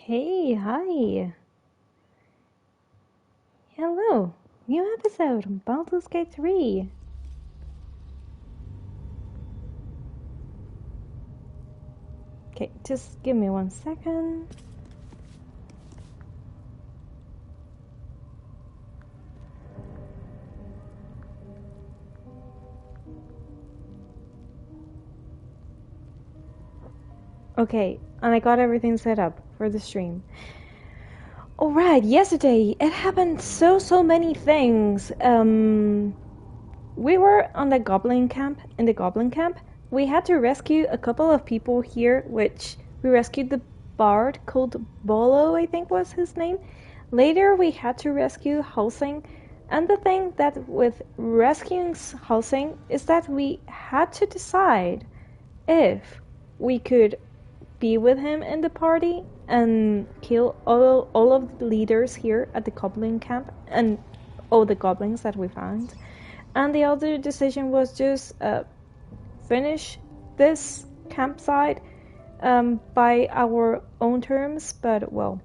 Hey, hi. Hello. New episode, Baldur's Gate 3. Okay, just give me 1 second. Okay, and I got everything set up for the stream. Alright, yesterday it happened so many things. We were on the Goblin Camp, in the Goblin Camp. We had to rescue a couple of people here, which we rescued the bard called Bolo, I think was his name. Later we had to rescue Halsing, and the thing that with rescuing Halsing is that we had to decide if we could be with him in the party and kill all of the leaders here at the Goblin Camp and all the goblins that we found. And the other decision was just finish this campsite by our own terms, but well,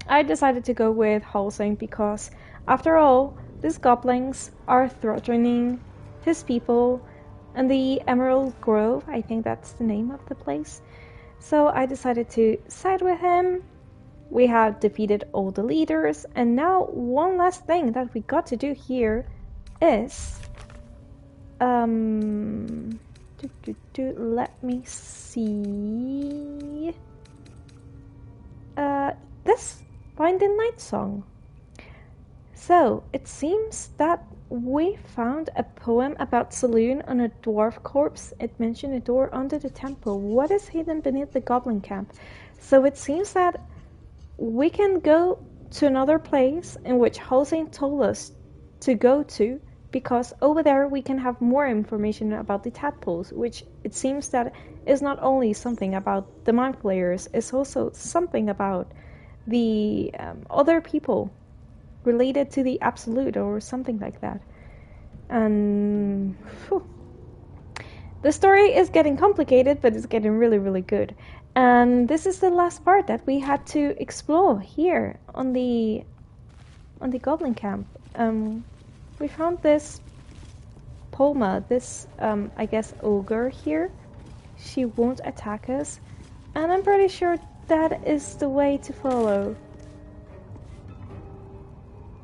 I decided to go with Halsing because, after all, these goblins are threatening his people and the Emerald Grove, I think that's the name of the place. So I decided to side with him. We have defeated all the leaders, and now one last thing that we got to do here is let me see. This Find the Night Song. So it seems that we found a poem about Saloon on a dwarf corpse. It mentioned a door under the temple. What is hidden beneath the Goblin Camp? So it seems that we can go to another place in which Halsing told us to go to, because over there we can have more information about the tadpoles, which it seems that is not only something about the mind flayers, it's also something about the other people related to the Absolute or something like that. And the story is getting complicated, but it's getting really good. And this is the last part that we had to explore here on the Goblin Camp. We found this Poma, this I guess ogre here. She won't attack us, and I'm pretty sure that is the way to follow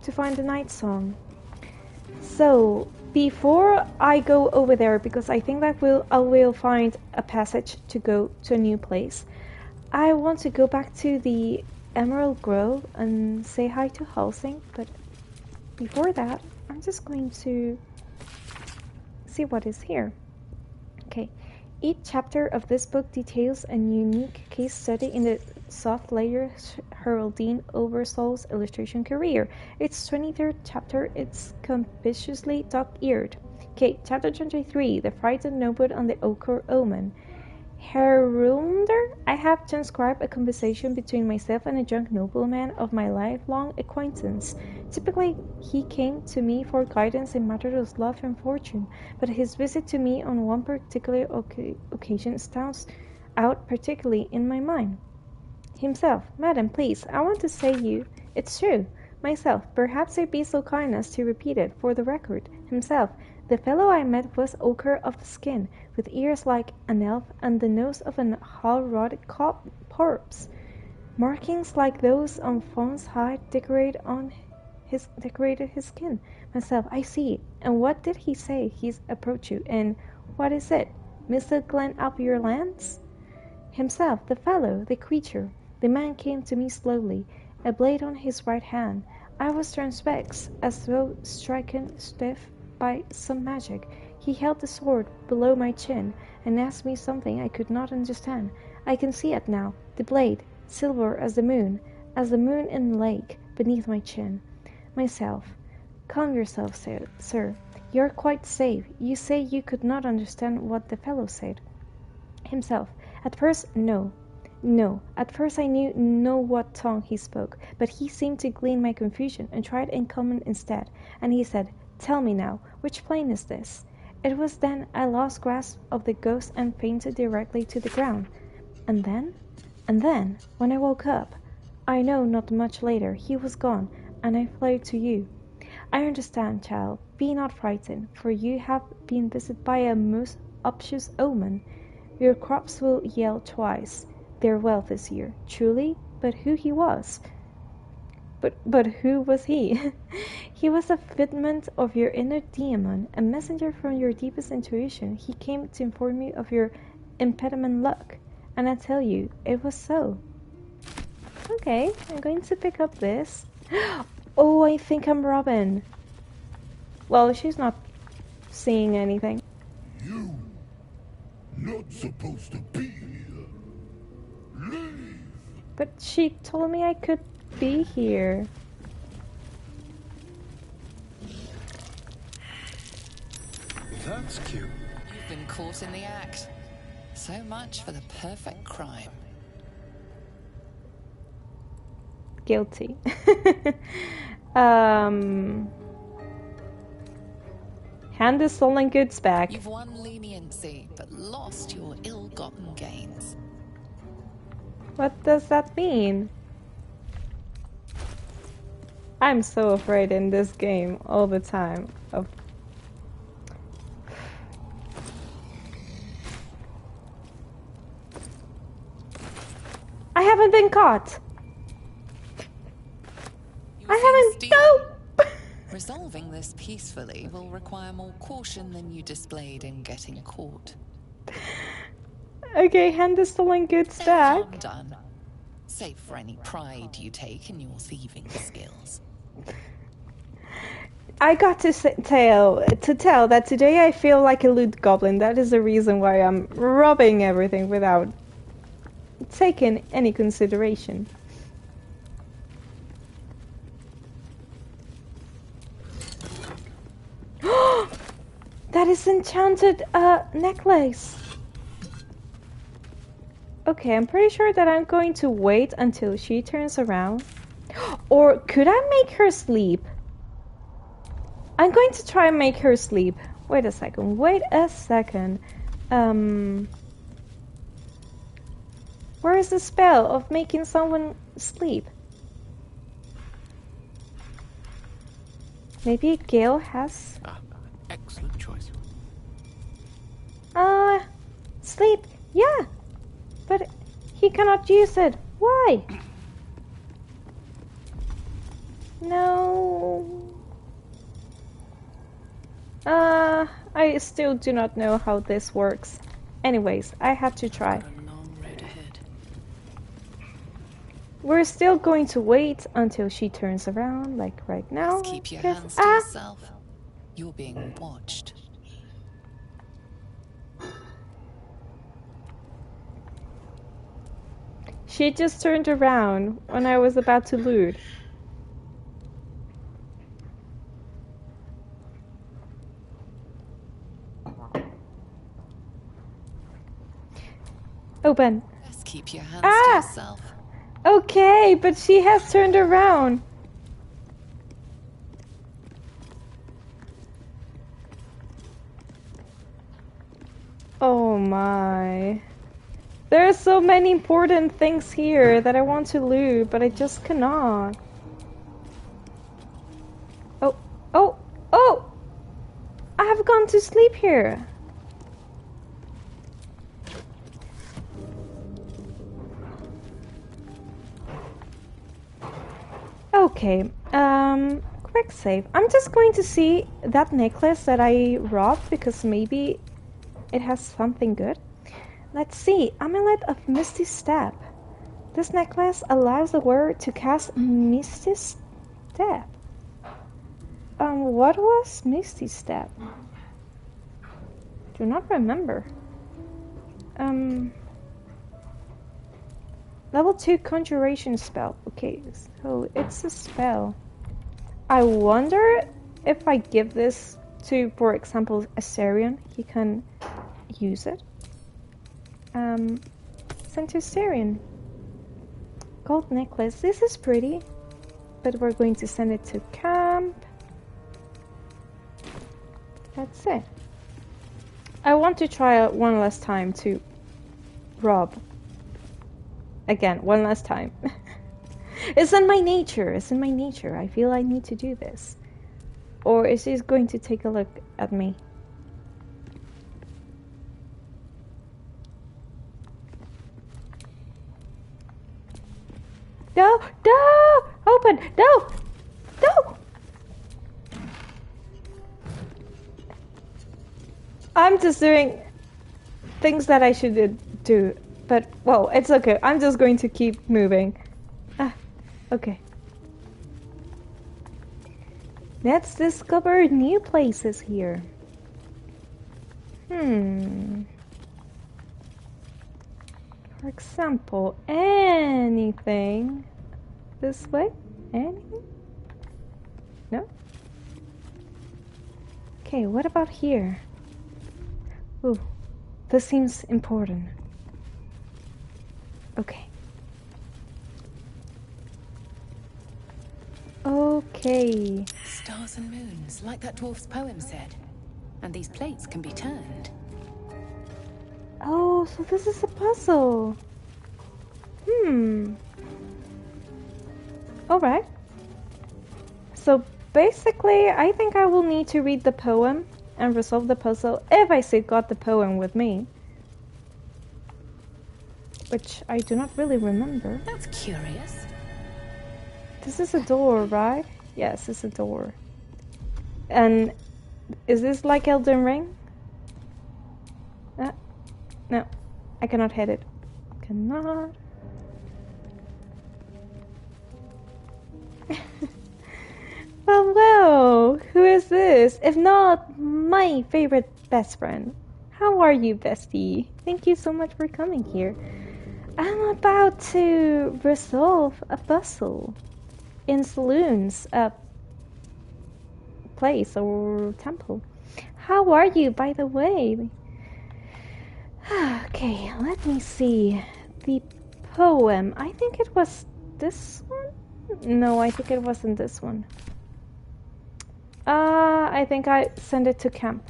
to find the night song. So before I go over there, because I think that I will find a passage to go to a new place, I want to go back to the Emerald Grove and say hi to Halsing. But before that, I'm just going to see what is here. Okay. Each chapter of this book details a unique case study in the soft layer Heraldine Oversoul's illustration career. Its 23rd chapter is conspicuously dog-eared. Okay, chapter 23, The Frightened Noble on the Ochre Omen. Herulder, I have transcribed a conversation between myself and a young nobleman of my lifelong acquaintance. Typically, he came to me for guidance in matters of love and fortune, but his visit to me on one particular occasion stands out particularly in my mind. Himself, Madam, please, I want to say you, it's true. Myself, perhaps you'd be so kind as to repeat it for the record. Himself, the fellow I met was ochre of the skin, with ears like an elf and the nose of an half-rotted corpse. Markings like those on fawn's hide decorated his skin. Myself, I see. And what did he say? He's approached you, and what is it? Mr. Glen up your lands? Himself, the fellow, the creature. The man came to me slowly, a blade on his right hand. I was transfixed, as though stricken stiff by some magic. He held the sword below my chin and asked me something I could not understand. I can see it now, the blade, silver as the moon in the lake, beneath my chin. Myself, calm yourself, sir. You're quite safe. You say you could not understand what the fellow said. Himself, at first, no. At first I knew what tongue he spoke, but he seemed to glean my confusion and tried in common instead, and he said, "Tell me now, which plane is this?" It was then I lost grasp of the ghost and fainted directly to the ground. And then, when I woke up, I know not much later he was gone, and I fled to you. I understand, child. Be not frightened, for you have been visited by a most obvious omen. Your crops will yield twice their wealth this year, truly, but who he was? But who was he? He was a figment of your inner demon, a messenger from your deepest intuition. He came to inform you of your impediment luck, and I tell you, it was so. Okay, I'm going to pick up this. Oh, I think I'm Robin. Well, she's not seeing anything. You not supposed to be here. Leave. But she told me I could be here. That's cute. You've been caught in the act. So much for the perfect crime. Guilty. Hand the stolen goods back. You've won leniency, but lost your ill-gotten gains. What does that mean? I'm so afraid in this game all the time of... I haven't been caught! I haven't... No! Resolving this peacefully will require more caution than you displayed in getting caught. Okay, hand the stolen goods back. Done. Save for any pride you take in your thieving skills. I got to tell that today I feel like a loot goblin. That is the reason why I'm robbing everything without taking any consideration. That is enchanted necklace. Okay, I'm pretty sure that I'm going to wait until she turns around. Or could I make her sleep? I'm going to try and make her sleep. Wait a second. Wait a second. Where is the spell of making someone sleep? Maybe Gale has... Excellent choice. Sleep. Yeah. But he cannot use it. Why? No. I still do not know how this works. Anyways, I had to try. A long road ahead. We're still going to wait until she turns around, like right now. Just keep your hands to yourself. You're being watched. She just turned around when I was about to loot. Open. Just keep your hands to yourself. Okay, but she has turned around. Oh my. There are so many important things here that I want to loot, but I just cannot. Oh, oh, oh! I have gone to sleep here. Okay, quick save. I'm just going to see that necklace that I robbed because maybe it has something good. Let's see. Amulet of Misty Step. This necklace allows the wearer to cast Misty Step. What was Misty Step? Do not remember. Level 2 conjuration spell. Okay, so it's a spell. I wonder if I give this to, for example, Astarion, he can use it. Send to Astarion. Gold necklace. This is pretty, but we're going to send it to camp. That's it. I want to try it one last time to rob. Again, one last time. It's in my nature. It's in my nature. I feel I need to do this. Or is she going to take a look at me? No! No! Open! No! No! I'm just doing things that I shouldn't do. But, well, it's okay. I'm just going to keep moving. Ah, okay. Let's discover new places here. For example, anything this way? Anything? No? Okay, what about here? Ooh, this seems important. Okay. Okay. Stars and moons, like that dwarf's poem said. And these plates can be turned. Oh, so this is a puzzle. Alright. So basically, I think I will need to read the poem and resolve the puzzle if I still got the poem with me. Which I do not really remember. That's curious. This is a door, right? Yes, it's a door. And is this like Elden Ring? No, I cannot hit it. Cannot. Well, who is this? If not my favorite best friend. How are you, bestie? Thank you so much for coming here. I'm about to resolve a puzzle in Saloon's place or temple. How are you, by the way? Okay, let me see. The poem. I think it was this one? No, I think it wasn't this one. I think I sent it to camp.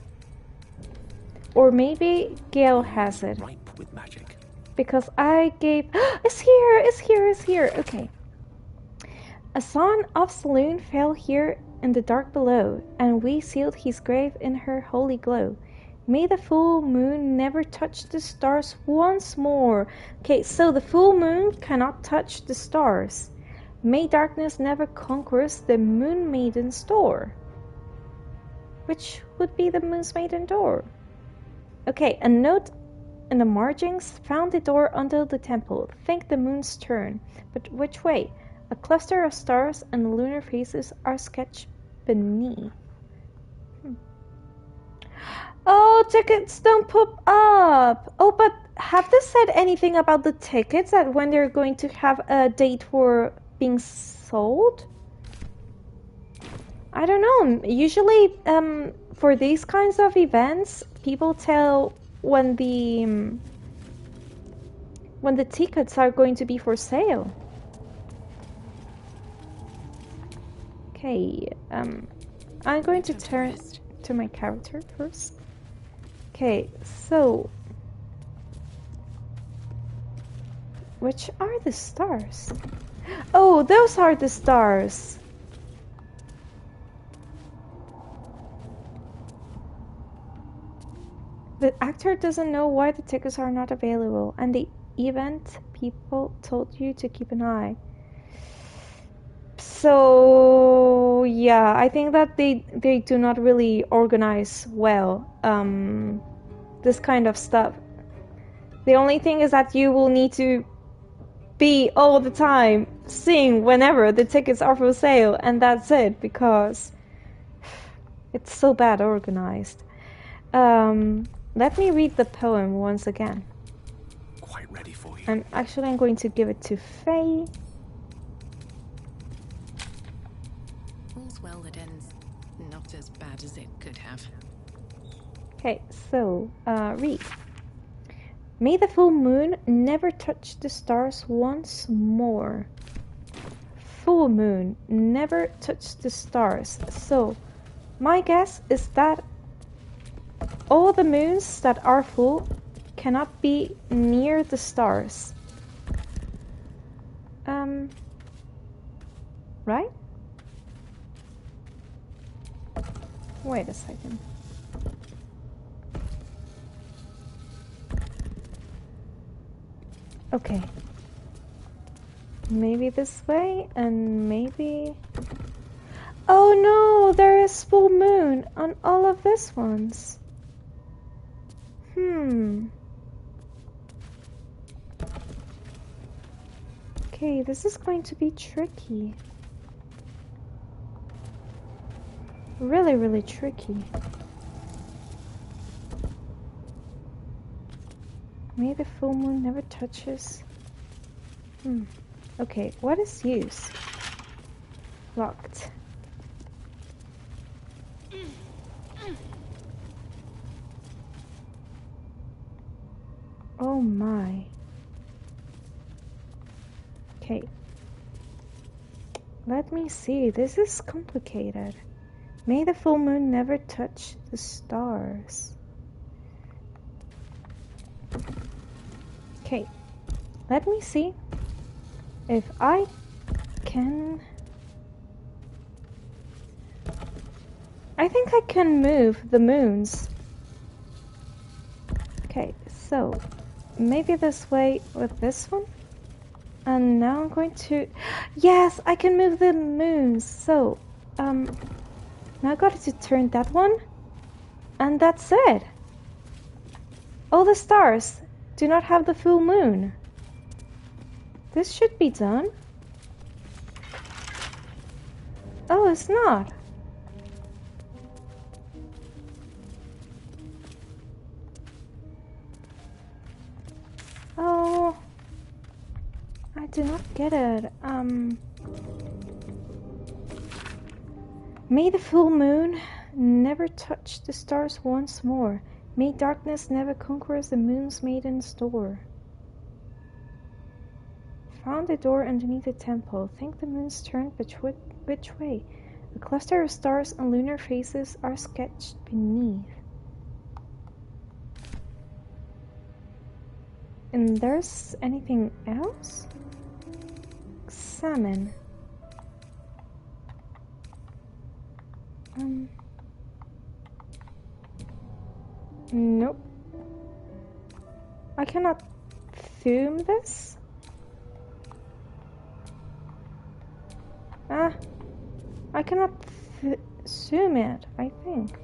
Or maybe Gale has it. Ripe with magic. Because I gave... It's here! It's here! It's here! Okay. A son of Saloon fell here in the dark below, and we sealed his grave in her holy glow. May the full moon never touch the stars once more. Okay, so the full moon cannot touch the stars. May darkness never conquers the moon maiden's door. Which would be the moon's maiden door. Okay, a note in the margins found the door under the temple. Think the moon's turn. But which way? A cluster of stars and lunar faces are sketched beneath. Oh, tickets don't pop up. Oh, but have they said anything about the tickets, that when they're going to have a date for being sold? I don't know. Usually, for these kinds of events, people tell when the tickets are going to be for sale. Okay, I'm going to turn to my character first. Okay, so which are the stars? Oh, those are the stars. The actor doesn't know why the tickets are not available, and the event people told you to keep an eye. So yeah, I think that they do not really organize well this kind of stuff. The only thing is that you will need to be all the time seeing whenever the tickets are for sale, and that's it, because it's so bad organized. Let me read the poem once again. Quite ready for you. And actually I'm going to give it to Faye. All's well that ends not as bad as it could have. Okay, so read. May the full moon never touch the stars once more. Full moon never touch the stars. So my guess is that all the moons that are full cannot be near the stars. right? Wait a second. Okay. Maybe this way, and maybe... Oh no! There is full moon on all of these ones. Okay, this is going to be tricky. Really, really tricky. May the full moon never touches. Okay, what is use? Locked. Oh my. Okay. Let me see. This is complicated. May the full moon never touch the stars. Okay. Let me see if I can... I think I can move the moons. Okay, so maybe this way with this one. And now I'm going to... Yes, I can move the moons. So, now I got to turn that one. And that's it. All the stars do not have the full moon. This should be done. Oh, it's not. Oh, I do not get it. May the full moon never touch the stars once more. May darkness never conquer the moon's maiden's door. Found a door underneath the temple. Think the moon's turned which way? A cluster of stars and lunar faces are sketched beneath. And there's anything else? Examine. Nope. I cannot zoom this. I cannot zoom it, I think.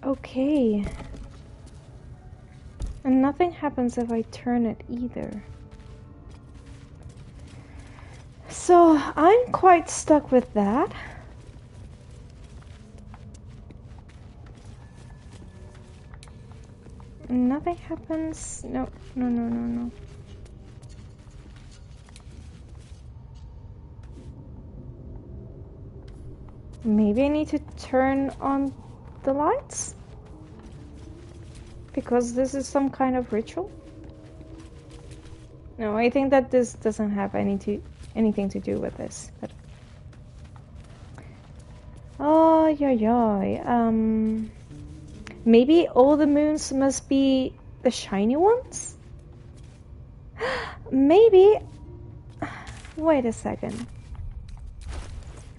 Okay. And nothing happens if I turn it either. So I'm quite stuck with that. Nothing happens. No. Maybe I need to turn on the lights? Because this is some kind of ritual? No, I think that this doesn't have anything to do with this. But... Oh, yeah. Maybe all the moons must be the shiny ones? Maybe. Wait a second.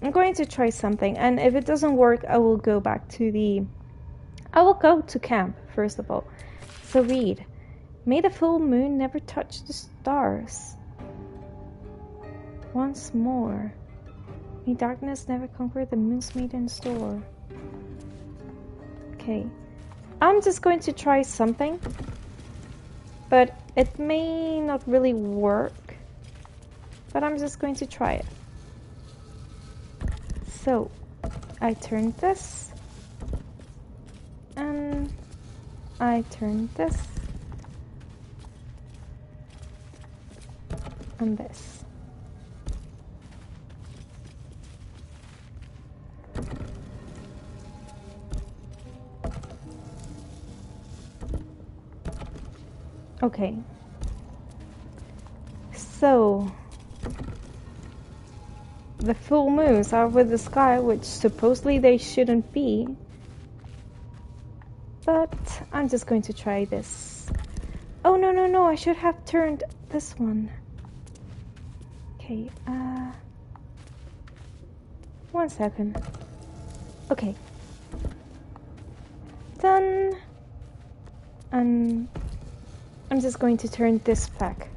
I'm going to try something, and if it doesn't work, I will go back to I will go to camp, first of all. So read. May the full moon never touch the stars. Once more. May darkness never conquer the moon's maiden's door. Okay. I'm just going to try something. But it may not really work. But I'm just going to try it. So, I turned this. And I turned this. And this. Okay. the full moons are with the sky, which supposedly they shouldn't be. But I'm just going to try this. Oh, no, no, no, I should have turned this one. Okay, 1 second. Okay. Done. And I'm just going to turn this back.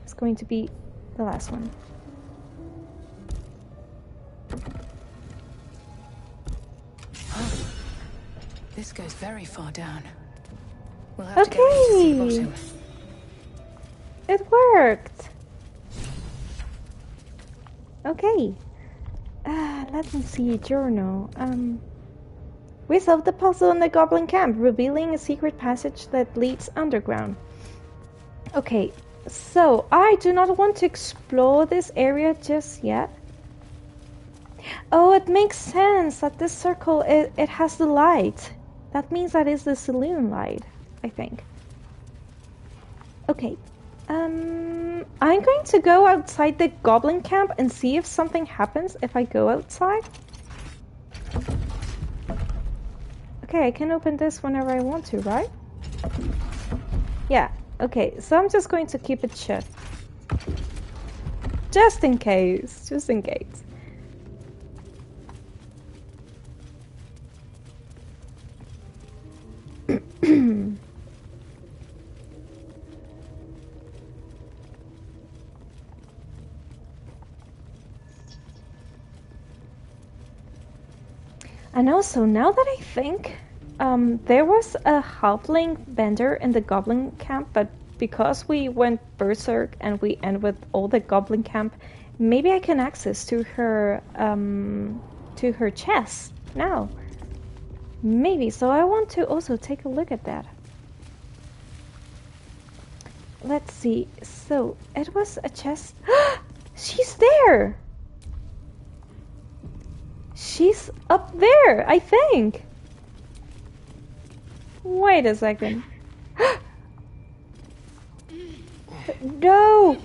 It's going to be the last one. Oh, this goes very far down. We'll have to go in to see the bottom. It worked. Okay. Let me see a journal. We solved the puzzle in the Goblin Camp, revealing a secret passage that leads underground. Okay, so I do not want to explore this area just yet. Oh, it makes sense that this circle, it has the light. That means that is the saloon light, I think. Okay, I'm going to go outside the Goblin Camp and see if something happens if I go outside. Okay, I can open this whenever I want to, right? Yeah, okay, so I'm just going to keep it shut. Just in case, just in case. And also, now that I think, there was a halfling vendor in the Goblin Camp, but because we went berserk and we end with all the Goblin Camp, maybe I can access to her chest now. Maybe, so I want to also take a look at that. Let's see, so it was a chest. She's there! She's up there, I think. Wait a second. No!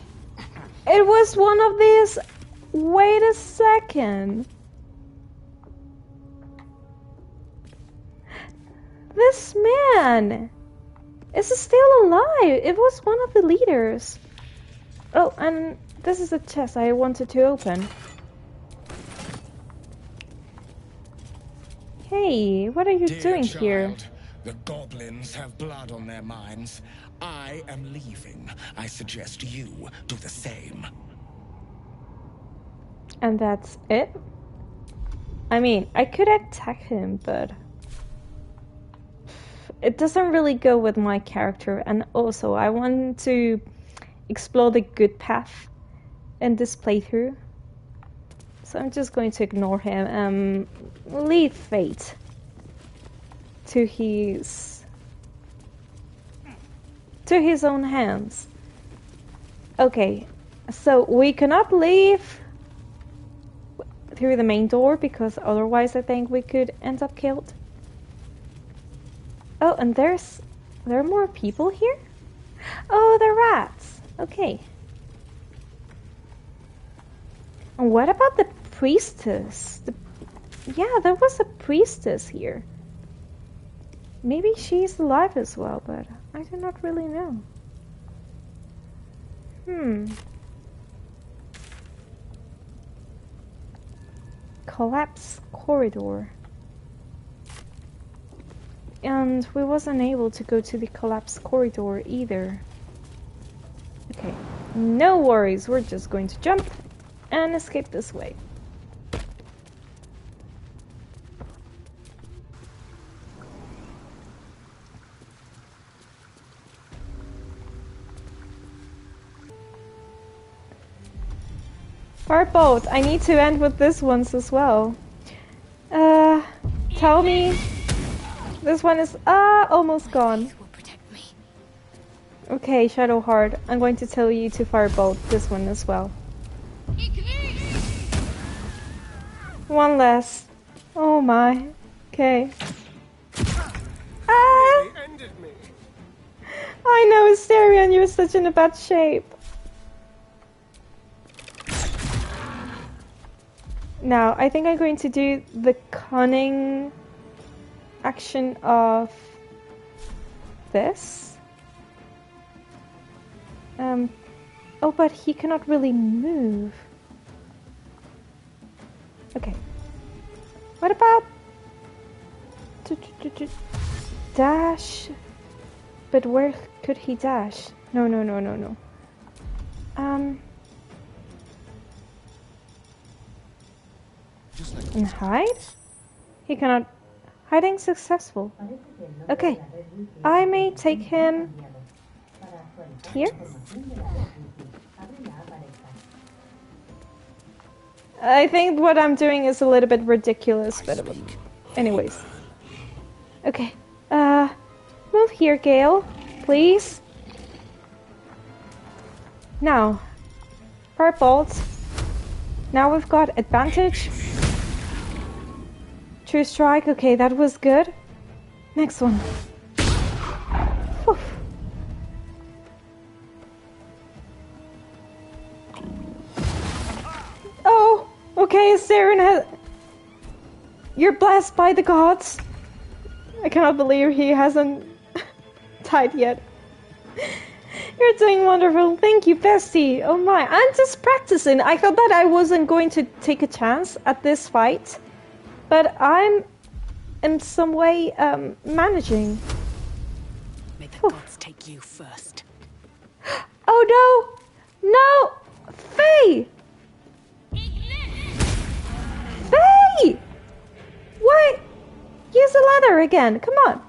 It was one of these. Wait a second. This man is still alive. It was one of the leaders. Oh, and this is a chest I wanted to open. Hey, what are you doing here? The goblins have blood on their minds. I am leaving. I suggest you do the same. And that's it? I mean, I could attack him, but it doesn't really go with my character, and also I want to explore the good path in this playthrough. So I'm just going to ignore him. Leave fate to his own hands. Okay, so we cannot leave through the main door because otherwise I think we could end up killed. Oh, and there are more people here? Oh, they're rats. Okay. And what about the priestess? Yeah, there was a priestess here. Maybe she's alive as well, but I do not really know. Collapse corridor. And we wasn't able to go to the collapse corridor either. Okay, no worries, we're just going to jump and escape this way. Firebolt, I need to end with this ones as well. Tell me. This one is almost gone. Okay, Shadowheart, I'm going to tell you to firebolt this one as well. One less. Oh my. Okay. Ah! I know, Astarion, you're such in a bad shape. Now, I think I'm going to do the cunning action of this. Oh, but he cannot really move. Okay. What about dash? But where could he dash? No. And hide? He cannot. Hiding successful. Okay. I may take him here. I think what I'm doing is a little bit ridiculous, but anyways. Okay. Move here, Gale, please. Now, Firebolt. Now we've got advantage. True strike. Okay, that was good. Next one. Whew. Oh, okay, Astarion has... You're blessed by the gods. I cannot believe he hasn't died yet. You're doing wonderful. Thank you, bestie. Oh my, I'm just practicing. I thought that I wasn't going to take a chance at this fight, but I'm in some way managing. May the gods take you first. Oh no! No! Faye! Faye! Why? Use the ladder again. Come on.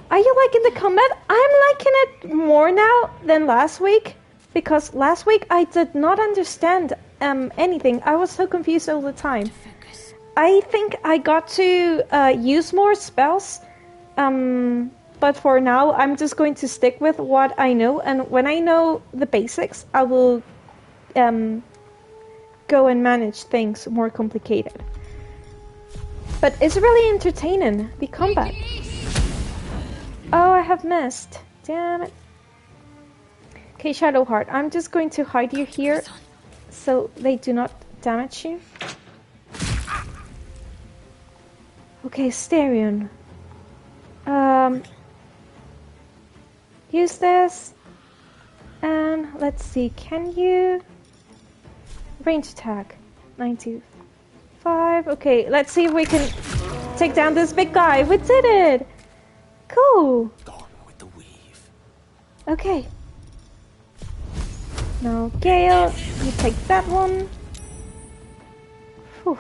Are you liking the combat? I'm liking it more now than last week. Because last week I did not understand anything. I was so confused all the time. I think I got to use more spells. But for now, I'm just going to stick with what I know. And when I know the basics, I will go and manage things more complicated. But it's really entertaining, the combat. Oh, I have missed. Damn it. Okay, Shadowheart, I'm just going to hide you here so they do not damage you. Okay, Astarion. Use this. And let's see, can you... Range attack. 95. Okay, let's see if we can take down this big guy. We did it! Cool! Gone with the weave. Okay. Now, Gale, you take that one. Whew.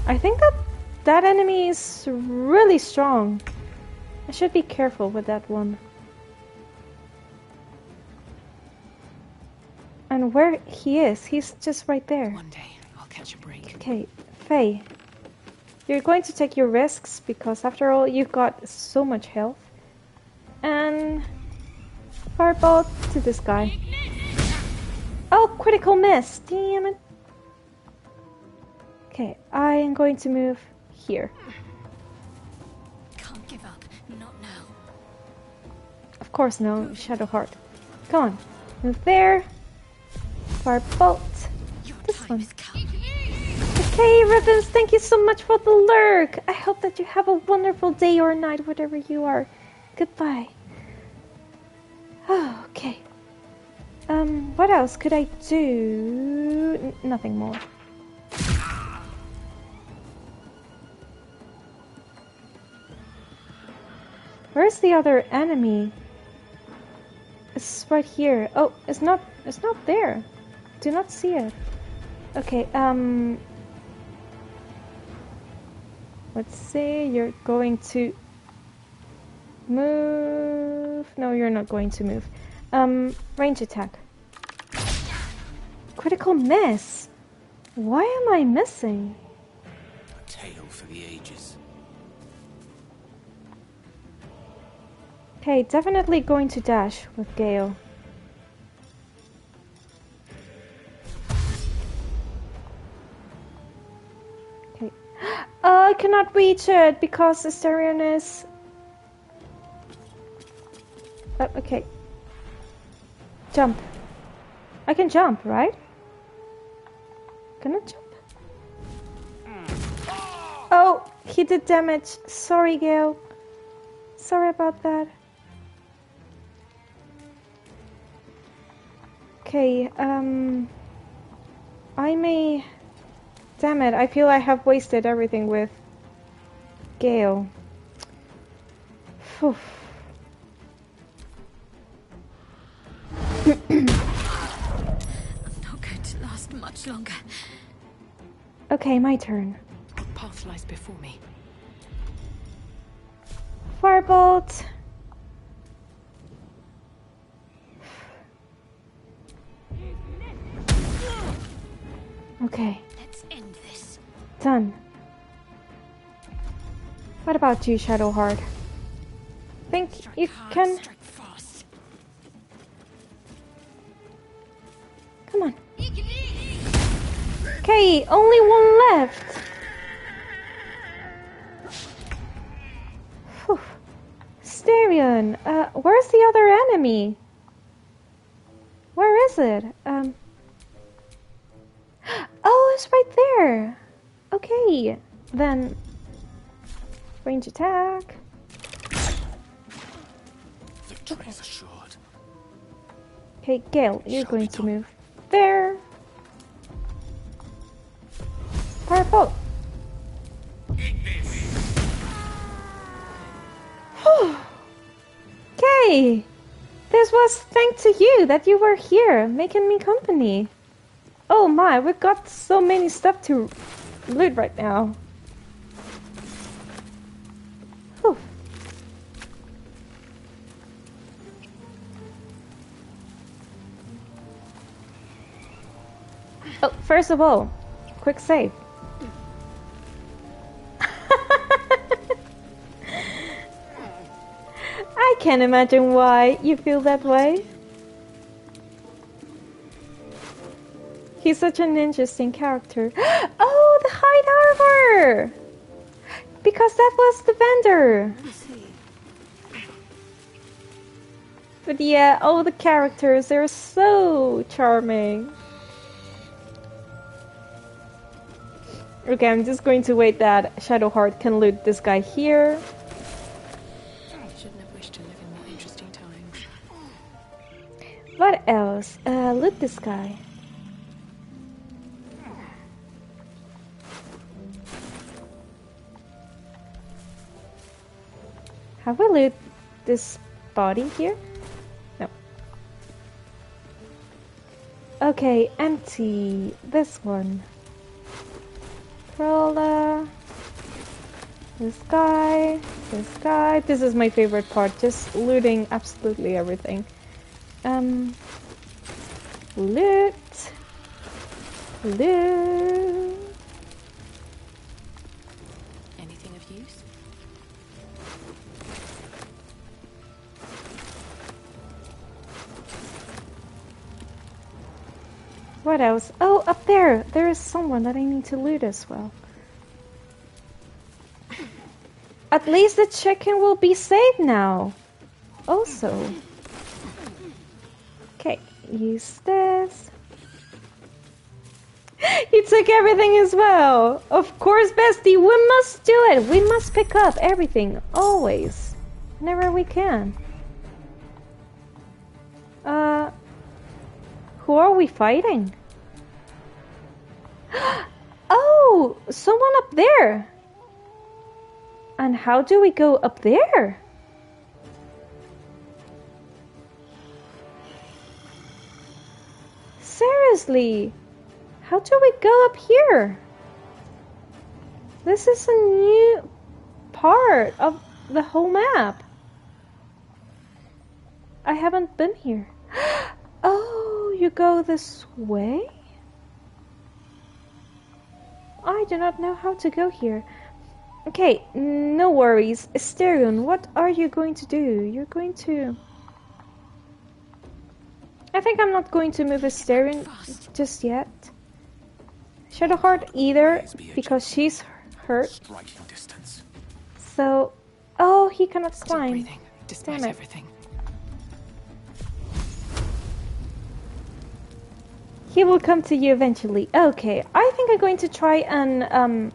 I think that enemy is really strong. I should be careful with that one. And where he is, he's just right there. One day, I'll catch a break. Okay, Faye. You're going to take your risks because after all, you've got so much health. And... Fireball to this guy. Oh, critical miss! Damn it. Okay, I am going to move here. Can't give up. Not now. Of course no, Shadowheart. Come on. Move there. Firebolt. This one. Okay, Ribbons, thank you so much for the lurk. I hope that you have a wonderful day or night, whatever you are. Goodbye. Oh, okay. What else could I do? Nothing more. Where's the other enemy? It's right here. Oh, it's not there. Do not see it. Okay, let's see, you're going to move. No, you're not going to move. Range attack. Critical miss. Why am I missing? A tale for the ages. Okay, definitely going to dash with Gale. Okay. I cannot reach it because Astarion is Okay. Jump. I can jump, right? Can I jump? Oh, he did damage. Sorry, Gale. Sorry about that. Okay, I may... Damn it, I feel I have wasted everything with Gale. Phew. I'm not going to last much longer. Okay, my turn. What path lies before me? Firebolt. Okay. Let's end this. Done. What about you, Shadowheart? Think you can... Strike fast. Come on. Okay, only one left. Phew. Astarion, where's the other enemy? Where is it? Oh, it's right there. Okay, then range attack. Victory is assured. Okay, Gale, you're going to move there. Firebolt. Okay, this was thanks to you that you were here, making me company. Oh my, we've got so many stuff to loot right now. Whew. Oh, first of all, quick save. I can't imagine why you feel that way. He's such an interesting character. Oh, the hide armor! Because that was the vendor. But yeah, all the characters, they're so charming. Okay, I'm just going to wait that Shadowheart can loot this guy here. Shouldn't have wished to live in more interesting times. What else? Loot this guy. Have we loot this body here? No. Okay, empty. This one. Crawler. This guy. This guy. This is my favorite part. Just looting absolutely everything. Loot. Loot. Anything of use? What else? Oh, up there! There is someone that I need to loot as well. At least the chicken will be saved now. Also. Okay, use this. He took everything as well. Of course, bestie, we must do it. We must pick up everything, always. Whenever we can. Who are we fighting? Oh, someone up there. And how do we go up there? Seriously, how do we go up here? This is a new part of the whole map. I haven't been here. Oh, you go this way? I do not know how to go here. Okay, no worries. Astarion, what are you going to do? You're going to... I think I'm not going to move Astarion just yet. Shadowheart either, because she's hurt. Striking distance. So... Oh, he cannot Still climb. breathing, despite Damn it. everything. He will come to you eventually. Okay, I think I'm going to try and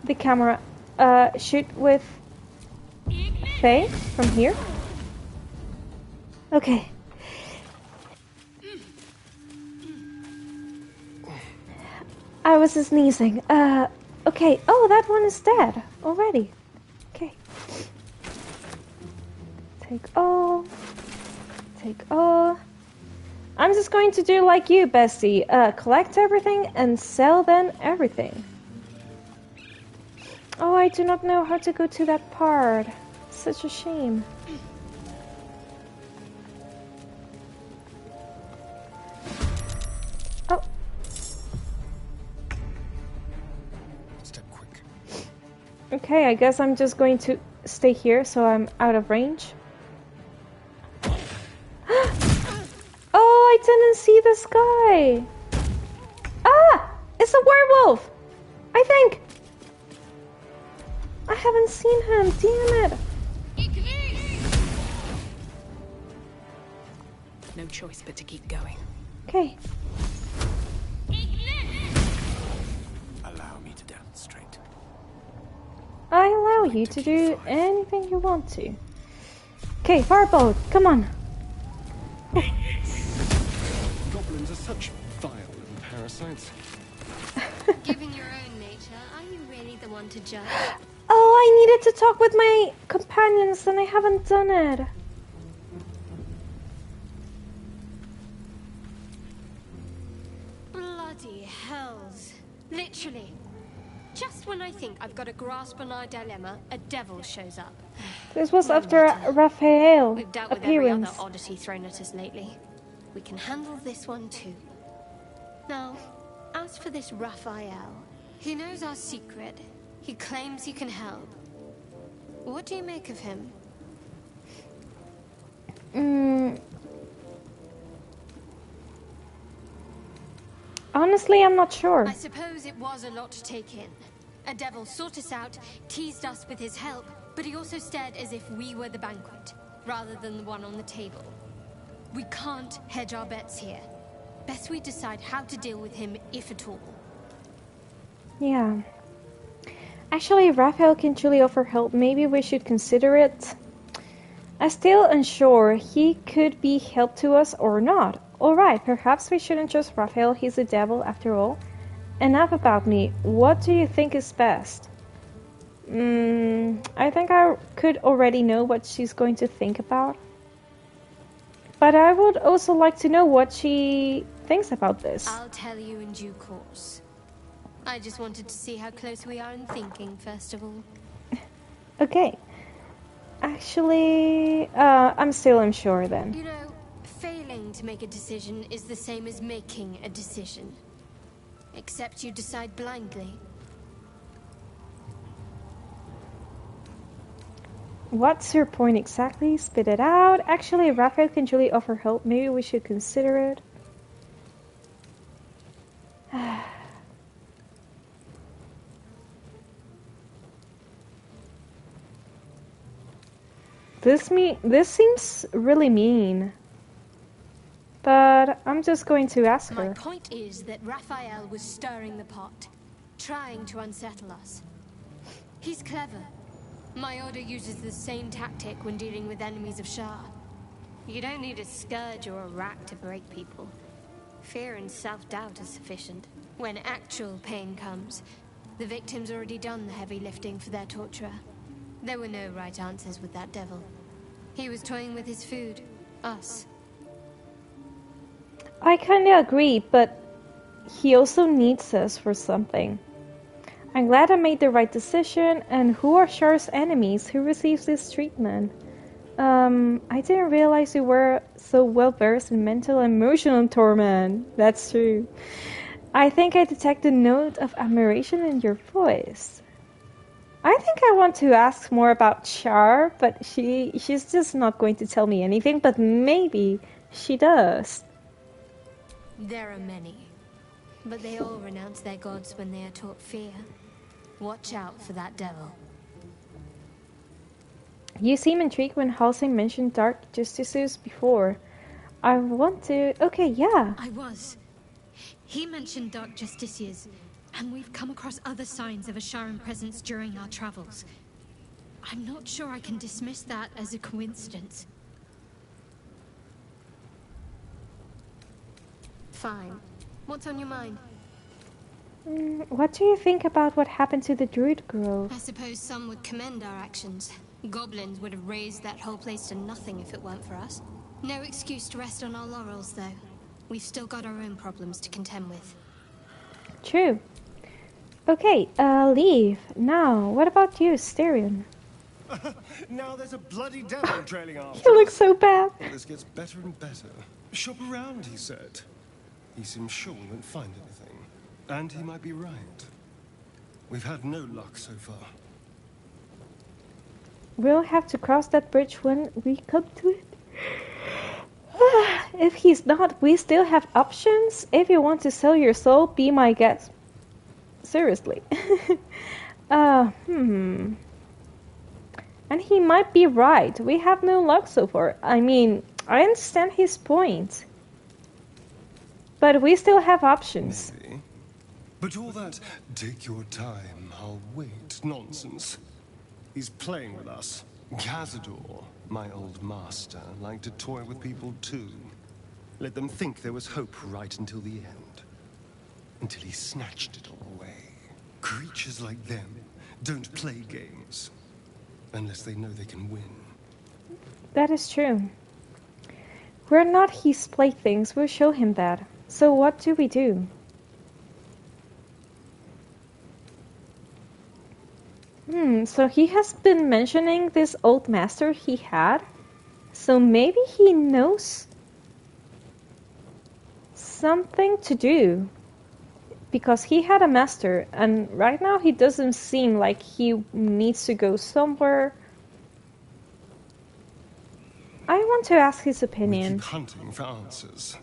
the camera. Shoot with Faye from here. Okay. I was sneezing. Okay. Oh, that one is dead already. Okay. Take all. Take all. I'm just going to do like you, Bessie. Collect everything and sell then everything. Oh, I do not know how to go to that part. Such a shame. Oh. Step quick. Okay, I guess I'm just going to stay here so I'm out of range. Oh, I didn't see this guy. Ah! It's a werewolf! I think! I haven't seen him, damn it! No choice but to keep going. Okay. Allow me to demonstrate. I allow you to do anything you want to. Okay, fireball, come on. Goblins are such vile little parasites. Given your own nature, are you really the one to judge? Oh, I needed to talk with my companions and I haven't done it. Bloody hells. Literally. Just when I think I've got a grasp on our dilemma, a devil shows up. This was after Raphael We've dealt with every appearance. other oddity thrown at us lately. We can handle this one too. Now, as for this Raphael, he knows our secret. He claims he can help. What do you make of him? Honestly, I'm not sure. I suppose it was a lot to take in. A devil sought us out, teased us with his help, but he also stared as if we were the banquet, rather than the one on the table. We can't hedge our bets here. Best we decide how to deal with him, if at all. Yeah. Actually, if Raphael can truly offer help, maybe we should consider it. I'm still unsure. He could be help to us or not. Alright, perhaps we shouldn't trust Raphael. He's a devil after all. Enough about me. What do you think is best? I think I could already know what she's going to think about. But I would also like to know what she thinks about this. I'll tell you in due course. I just wanted to see how close we are in thinking, first of all. Okay. Actually, I'm still unsure then. You know, failing to make a decision is the same as making a decision. Except you decide blindly. What's your point exactly? Spit it out. Actually, if Raphael can truly offer help, maybe we should consider it. This seems really mean. But I'm just going to ask her. My point is that Raphael was stirring the pot, trying to unsettle us. He's clever. My order uses the same tactic when dealing with enemies of Shah. You don't need a scourge or a rack to break people. Fear and self-doubt are sufficient. When actual pain comes, the victim's already done the heavy lifting for their torturer. There were no right answers with that devil. He was toying with his food, us. I kinda agree, but he also needs us for something. I'm glad I made the right decision, and who are Char's enemies? Who receives this treatment? I didn't realize you were so well versed in mental and emotional torment. That's true. I think I detect a note of admiration in your voice. I think I want to ask more about Char, but she's just not going to tell me anything, but maybe she does. There are many, but they all renounce their gods when they are taught fear. Watch out for that devil. You seem intrigued when Halsey mentioned dark justices before. I want to... Okay, yeah. I was. He mentioned dark justiciars, and we've come across other signs of a Sharan presence during our travels. I'm not sure I can dismiss that as a coincidence. Fine. What's on your mind? What do you think about what happened to the Druid Grove? I suppose some would commend our actions. Goblins would have razed that whole place to nothing if it weren't for us. No excuse to rest on our laurels, though. We've still got our own problems to contend with. True. Okay, leave. Now, what about you, Astarion? Now there's a bloody devil trailing after. You look so bad. Well, this gets better and better. Shop around, he said. He seems sure we won't find anything. And he might be right. We've had no luck so far. We'll have to cross that bridge when we come to it. If he's not, we still have options. If you want to sell your soul, be my guest. Seriously. And he might be right. We have no luck so far. I mean, I understand his point. But we still have options. Maybe. But all that, take your time, I'll wait, nonsense. He's playing with us. Cazador, my old master, liked to toy with people too. Let them think there was hope right until the end. Until he snatched it all away. Creatures like them don't play games. Unless they know they can win. That is true. We're not his playthings, we'll show him that. So what do we do? So he has been mentioning this old master he had. So maybe he knows something to do. Because he had a master, and right now he doesn't seem like he needs to go somewhere. I want to ask his opinion. We keep hunting for answers.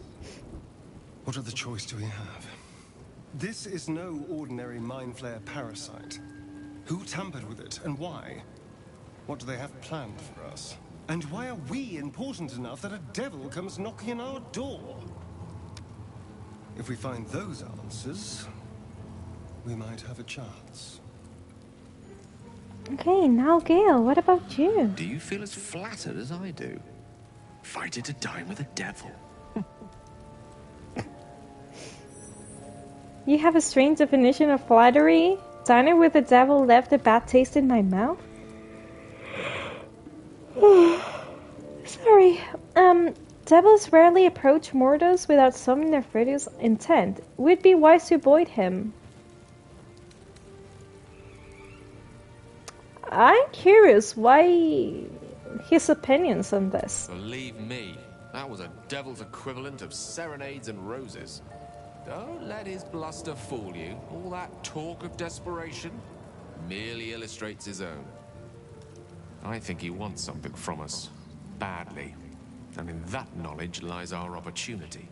What other choice do we have? This is no ordinary mind flare parasite. Who tampered with it, and why? What do they have planned for us? And why are we important enough that a devil comes knocking on our door? If we find those answers, we might have a chance. Okay, now Gale, what about you? Do you feel as flattered as I do? Fighting to dine with a devil. You have a strange definition of flattery? Diner with the devil left a bad taste in my mouth? Sorry. Devils rarely approach mortals without some nefarious intent. Would be wise to avoid him. I'm curious why his opinions on this. Believe me, that was a devil's equivalent of serenades and roses. Don't let his bluster fool you. All that talk of desperation merely illustrates his own. I think he wants something from us. Badly. And in that knowledge lies our opportunity.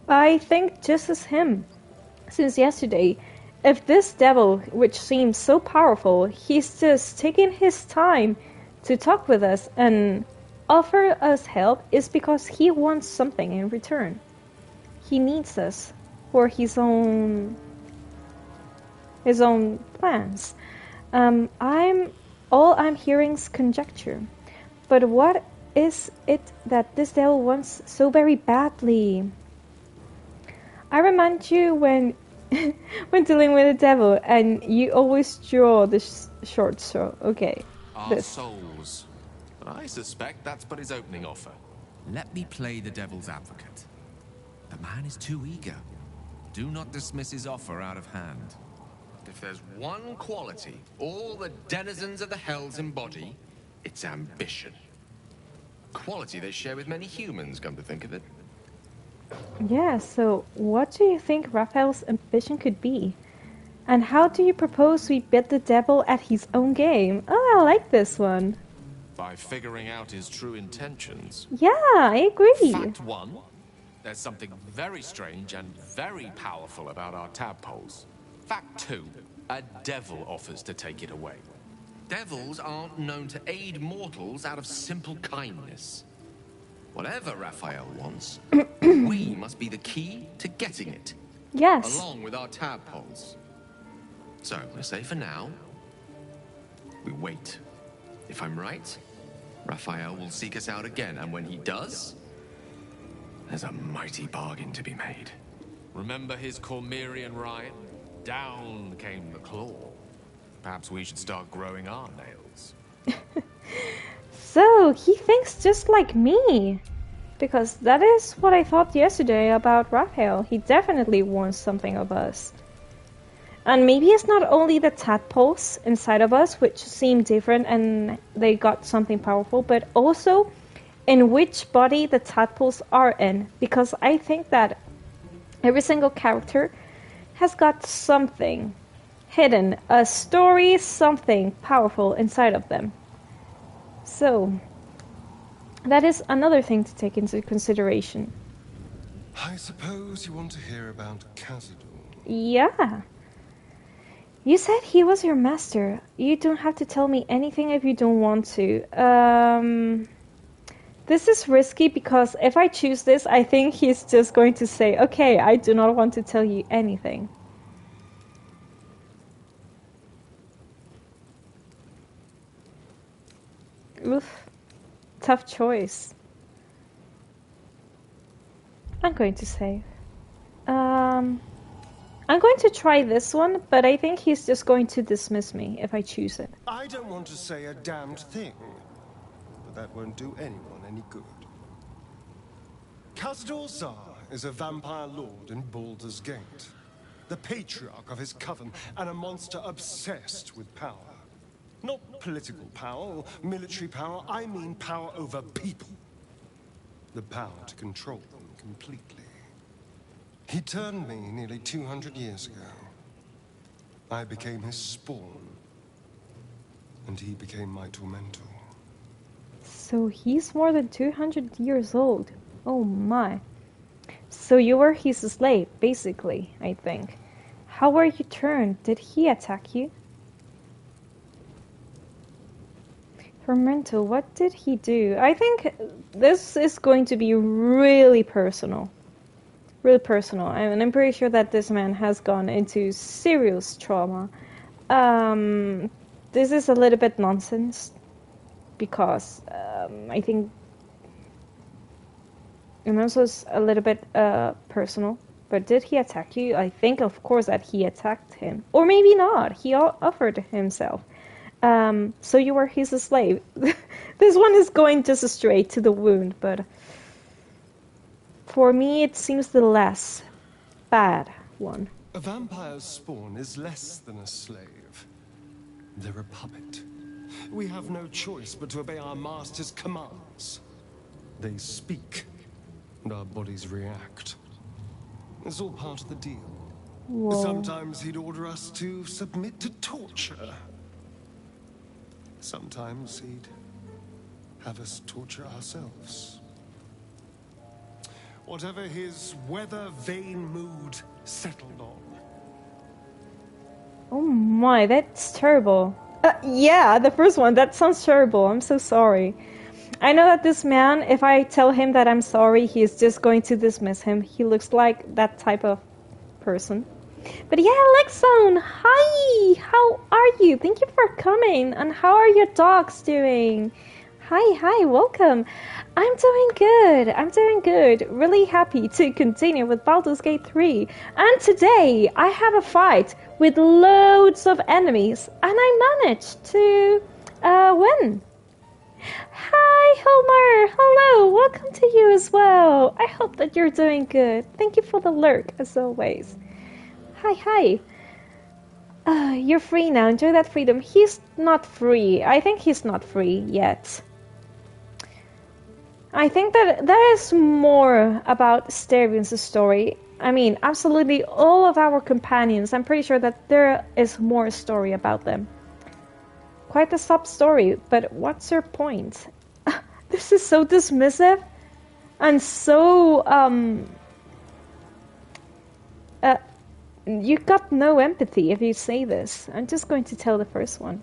I think just as him. Since yesterday, if this devil, which seems so powerful, he's just taking his time to talk with us and offer us help, is because he wants something in return. He needs us for his own plans. All I'm hearing is conjecture. But what is it that this devil wants so very badly? I remind you when dealing with the devil, and you always draw the short straw. Okay. Our souls. I suspect that's but his opening offer. Let me play the devil's advocate. The man is too eager. Do not dismiss his offer out of hand. If there's one quality all the denizens of the hells embody, it's ambition. Quality they share with many humans, come to think of it. Yeah, so what do you think Raphael's ambition could be? And how do you propose we beat the devil at his own game? Oh, I like this one. By figuring out his true intentions. Yeah, I agree. Fact one, there's something very strange and very powerful about our tadpoles. Fact two, a devil offers to take it away. Devils aren't known to aid mortals out of simple kindness. Whatever Raphael wants, we must be the key to getting it. Yes. Along with our tadpoles. So, I say for now, we wait. If I'm right, Raphael will seek us out again, and when he does, there's a mighty bargain to be made. Remember his Cormyrean rhyme? Down came the claw. Perhaps we should start growing our nails. So, he thinks just like me. Because that is what I thought yesterday about Raphael. He definitely wants something of us. And maybe it's not only the tadpoles inside of us which seem different and they got something powerful, but also in which body the tadpoles are in. Because I think that every single character has got something hidden, a story, something powerful inside of them. So, that is another thing to take into consideration. I suppose you want to hear about Khazad-dûr. Yeah. You said he was your master. You don't have to tell me anything if you don't want to. This is risky because if I choose this, I think he's just going to say, okay, I do not want to tell you anything. Oof. Tough choice. I'm going to save. I'm going to try this one, but I think he's just going to dismiss me if I choose it. I don't want to say a damned thing, but that won't do anyone any good. Khazad-dûr Zar is a vampire lord in Baldur's Gate, the patriarch of his coven, and a monster obsessed with power. Not political power or military power, I mean power over people. The power to control them completely. He turned me nearly 200 years ago. I became his spawn, and he became my tormentor. So he's more than 200 years old. Oh my. So you were his slave, basically, I think. How were you turned? Did he attack you? Tormentor, what did he do? I think this is going to be really personal. Really personal. And I'm pretty sure that this man has gone into serious trauma. This is a little bit nonsense. Because I think... And also it's a little bit personal. But did he attack you? I think, of course, that he attacked him. Or maybe not. He offered himself. So you were his slave. This one is going just straight to the wound, but for me it seems the less bad one. A vampire's spawn is less than a slave. They're a puppet. We have no choice but to obey our master's commands. They speak, and our bodies react. It's all part of the deal. Whoa. Sometimes he'd order us to submit to torture. Sometimes he'd have us torture ourselves. Whatever his weather-vane mood settled on. Oh my, that's terrible. Yeah, the first one, that sounds terrible. I'm so sorry. I know that this man, if I tell him that I'm sorry, he is just going to dismiss him. He looks like that type of person. But yeah, Lexone, hi! How are you? Thank you for coming. And how are your dogs doing? Hi, welcome. I'm doing good. Really happy to continue with Baldur's Gate 3. And today, I have a fight with loads of enemies. And I managed to win. Hi, Homer. Hello, welcome to you as well. I hope that you're doing good. Thank you for the lurk, as always. Hi. You're free now. Enjoy that freedom. He's not free. I think he's not free yet. I think that there is more about Astarion's story. I mean, absolutely all of our companions. I'm pretty sure that there is more story about them. Quite a sub-story, but what's your point? This is so dismissive and so, you got no empathy if you say this. I'm just going to tell the first one.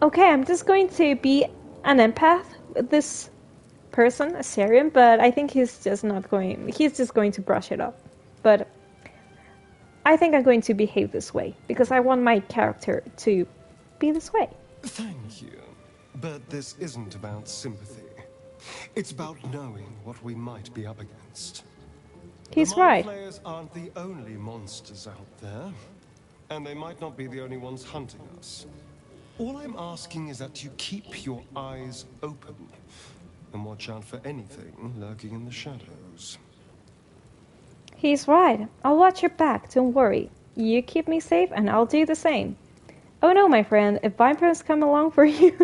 Okay, I'm just going to be an empath with this person, Astarion, but I think he's just going to brush it up. But I think I'm going to behave this way, because I want my character to be this way. Thank you. But this isn't about sympathy. It's about knowing what we might be up against. He's the right. Players aren't the only monsters out there, and they might not be the only ones hunting us. All I'm asking is that you keep your eyes open and watch out for anything lurking in the shadows. He's right. I'll watch your back, don't worry. You keep me safe and I'll do the same. Oh no, my friend, if vampires come along for you,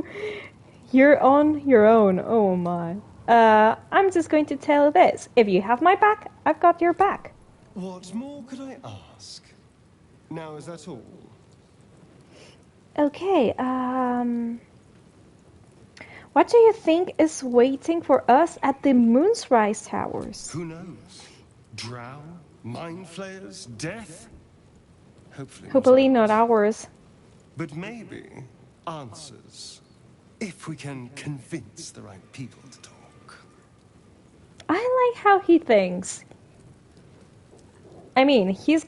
you're on your own. Oh my. I'm just going to tell this. If you have my back, I've got your back. What more could I ask? Now, is that all? Okay, what do you think is waiting for us at the Moonrise Towers? Who knows? Drow? Mind flayers? Death? Hopefully not ours. But maybe answers. If we can convince the right people to talk. I like how he thinks. I mean, he's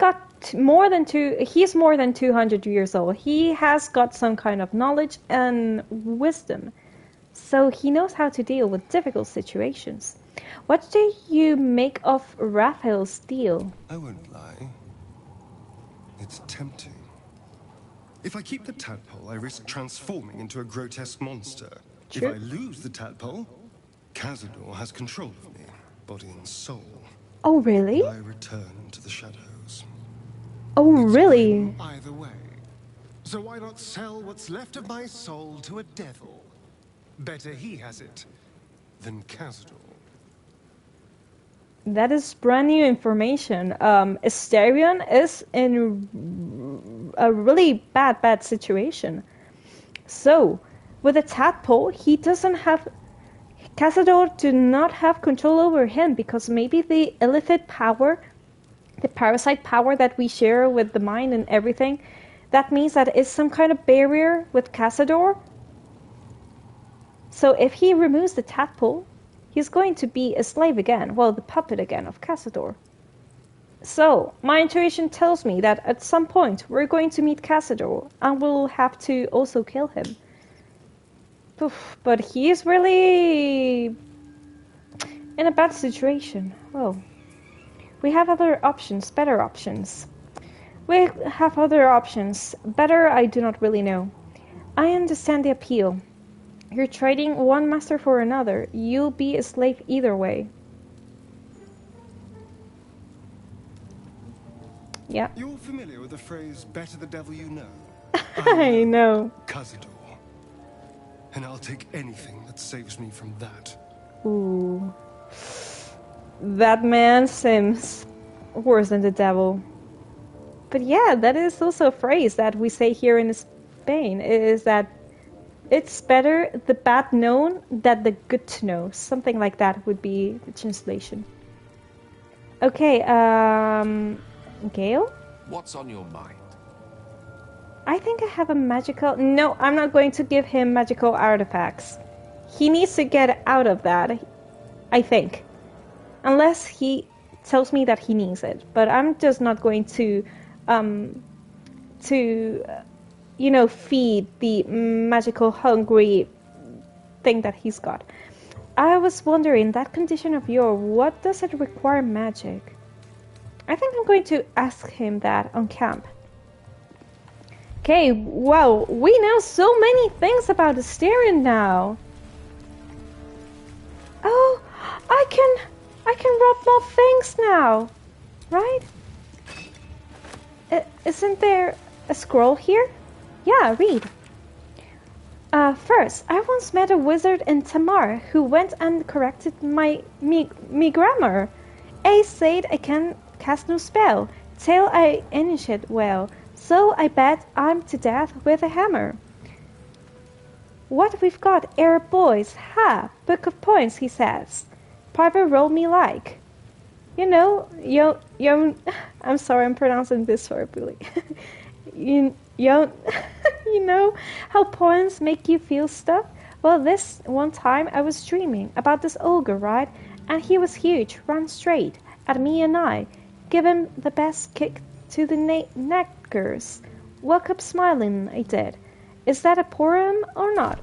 more than 200 years old. He has got some kind of knowledge and wisdom. So he knows how to deal with difficult situations. What do you make of Raphael's deal? I won't lie. It's tempting. If I keep the tadpole, I risk transforming into a grotesque monster. True. If I lose the tadpole, Cazador has control of me, body and soul. Oh, really? I return to the shadows. Oh, really? Either way. So why not sell what's left of my soul to a devil? Better he has it than Cazador. That is brand new information. Astarion is in a really bad situation. So, with a tadpole, he doesn't have... Cazador do not have control over him, because maybe the illithid power, the parasite power that we share with the mind and everything, that means that it's some kind of barrier with Cazador. So if he removes the tadpole, he's going to be a slave again, well, the puppet again of Cazador. So, my intuition tells me that at some point we're going to meet Cazador, and we'll have to also kill him. Oof, but he is really in a bad situation. Well, we have other options, better options. We have other options. Better, I do not really know. I understand the appeal. You're trading one master for another. You'll be a slave either way. Yeah. You're familiar with the phrase, better the devil you know? I know. Cazador. And I'll take anything that saves me from that. Ooh. That man seems worse than the devil. But yeah, that is also a phrase that we say here in Spain, is that it's better the bad known than the good to know. Something like that would be the translation. Okay, Gale? What's on your mind? I think I have a magical... No, I'm not going to give him magical artifacts. He needs to get out of that, I think. Unless he tells me that he needs it. But I'm just not going to feed the magical hungry thing that he's got. I was wondering, that condition of yours, what does it require magic? I think I'm going to ask him that on camp. Okay, wow, we know so many things about Astarion now. Oh, I can rub more things now, right? Isn't there a scroll here? Yeah, read. First, I once met a wizard in Tamar who went and corrected me grammar. A said I can cast no spell, till I initiate well, so I bet I'm to death with a hammer. What we've got here, boys, ha! Book of points, he says. Piper roll me like. You know, I'm sorry, I'm pronouncing this horribly. You know how poems make you feel stuff? Well, this one time I was dreaming about this ogre, right? And he was huge, ran straight at me and I gave him the best kick to the knackers. Woke up smiling, I did. Is that a poem or not?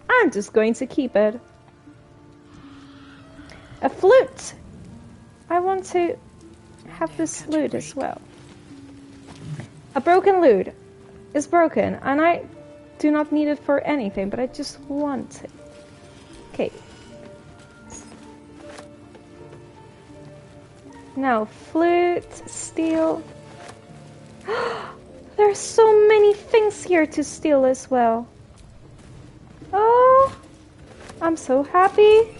I'm just going to keep it. A flute! I want to have this lute as well. A broken lute is broken, and I do not need it for anything, but I just want it. Okay. Now, flute, steel. There's so many things here to steal as well. Oh, I'm so happy.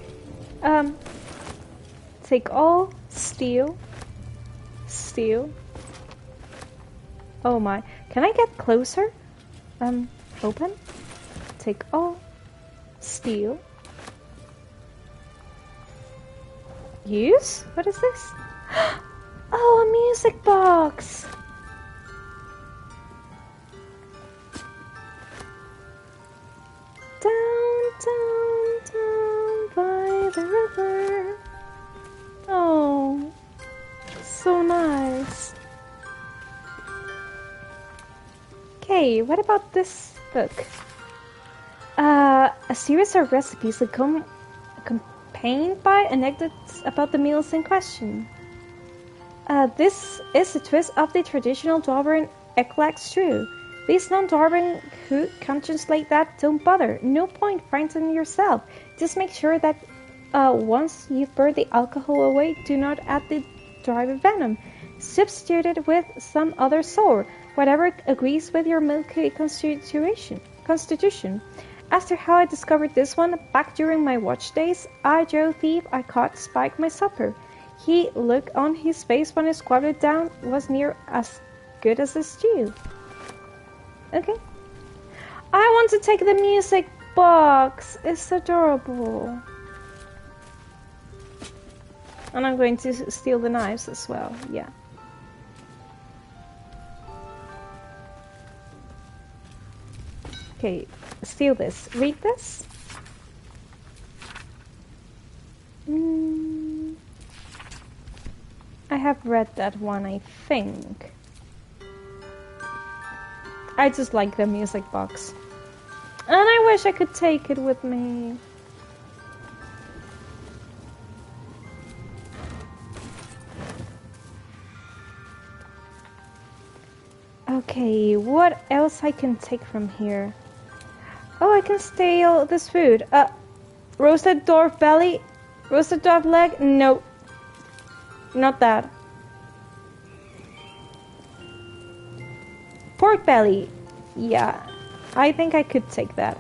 Take all, steal, steal. Oh my, can I get closer? Open, take all, steal. Use? What is this? Oh, a music box! Down, down, down by the river. Oh, so nice. Okay, what about this book? A series of recipes accompanied by anecdotes about the meals in question. This is a twist of the traditional Dwarven eclat stew. These non-Dwarven who can't translate that, don't bother. No point frightening yourself. Just make sure that once you've burned the alcohol away, do not add the dried venom. Substitute it with some other sort, whatever agrees with your milky constitution. As to how I discovered this one, back during my watch days, Joe Thief, I caught Spike my supper. He look on his face when I squatted it down was near as good as a stew. Okay. I want to take the music box. It's adorable. And I'm going to steal the knives as well. Yeah. Okay, steal this. Read this. I have read that one, I think. I just like the music box. And I wish I could take it with me. Okay, what else I can take from here? Oh, I can steal this food. Roasted dwarf belly? Roasted dwarf leg? No. Not that. Pork belly. Yeah, I think I could take that.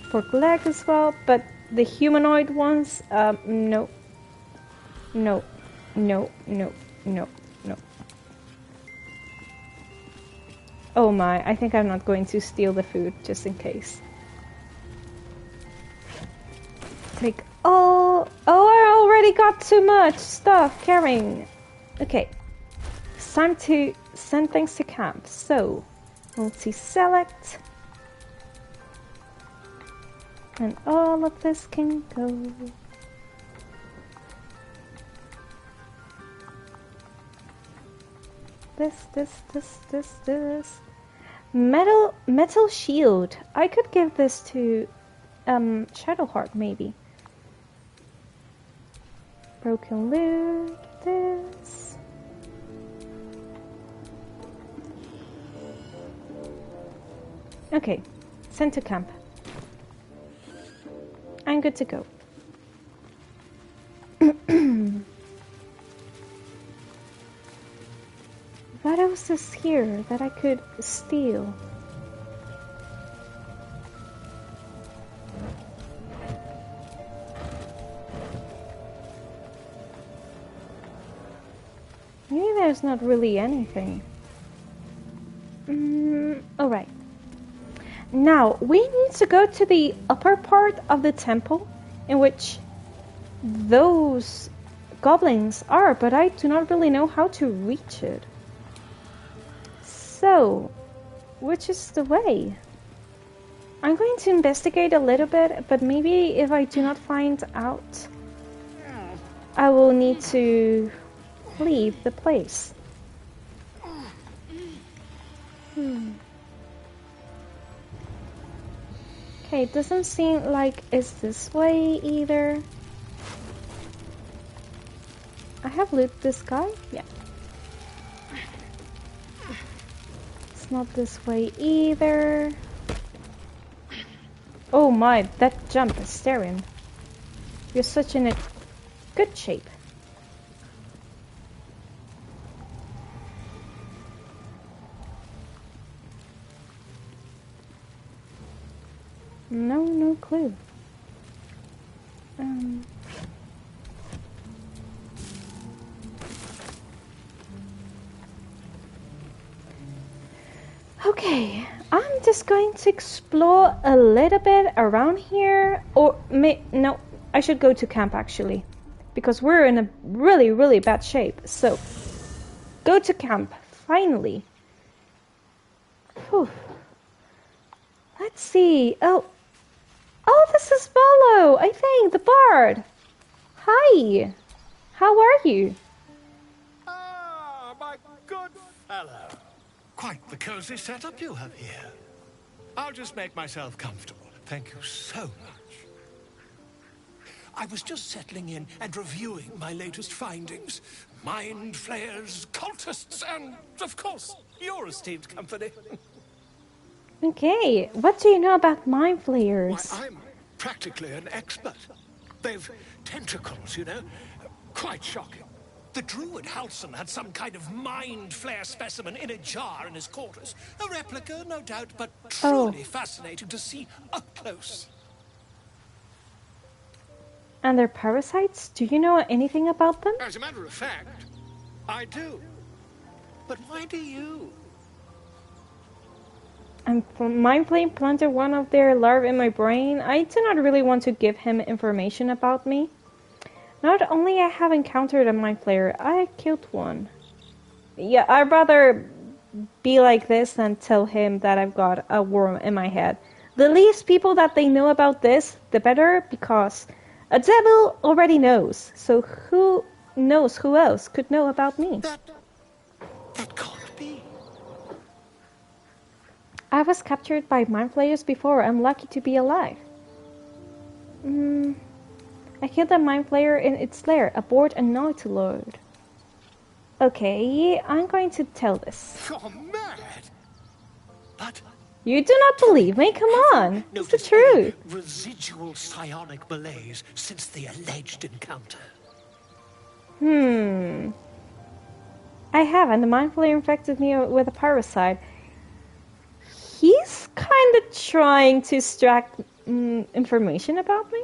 Pork leg as well, but the humanoid ones, no. No. No, no, no, no. Oh my, I think I'm not going to steal the food, just in case. Take all... Oh, I already got too much stuff carrying. Okay. It's time to send things to camp. So, multi-select. And all of this can go. This. Metal shield. I could give this to Shadowheart maybe. Broken loot. This. Okay, send to camp. I'm good to go. What else is here that I could steal? Maybe there's not really anything. Alright. Now, we need to go to the upper part of the temple in which those goblins are, but I do not really know how to reach it. So, which is the way? I'm going to investigate a little bit, but maybe if I do not find out, I will need to leave the place. Okay, it doesn't seem like it's this way either. I have looted this guy? Yeah. It's not this way either. Oh my, that jump, Astarion. You're such in a good shape. No clue. Okay, I'm just going to explore a little bit around here, or no, I should go to camp actually, because we're in a really bad shape. So, go to camp, finally. Whew. Let's see. Oh, this is Volo, I think, the bard. Hi, how are you? Ah, my good fellow. Quite the cozy setup you have here. I'll just make myself comfortable. Thank you so much. I was just settling in and reviewing my latest findings. Mind flayers, cultists, and, of course, your esteemed company. Okay, what do you know about mind flayers? Why, I'm practically an expert. They've tentacles, you know. Quite shocking. The druid Halson had some kind of mind flare specimen in a jar in his quarters. A replica, no doubt, but truly fascinating to see up close. And they're parasites? Do you know anything about them? As a matter of fact, I do. But why do you? I'm mind flaying planted one of their larvae in my brain. I do not really want to give him information about me. Not only I have encountered a mind flayer, I killed one. Yeah, I'd rather be like this than tell him that I've got a worm in my head. The least people that they know about this, the better, because a devil already knows. So who knows who else could know about me? That can't be. I was captured by mind flayers before. I'm lucky to be alive. I killed a mind flayer in its lair aboard a Naughty Lord. Okay, I'm going to tell this. You're mad. But You do not believe me? Come on, it's the truth. Residual psionic malaise since the alleged encounter. I haven't. The mind flayer infected me with a parasite. He's kind of trying to extract information about me.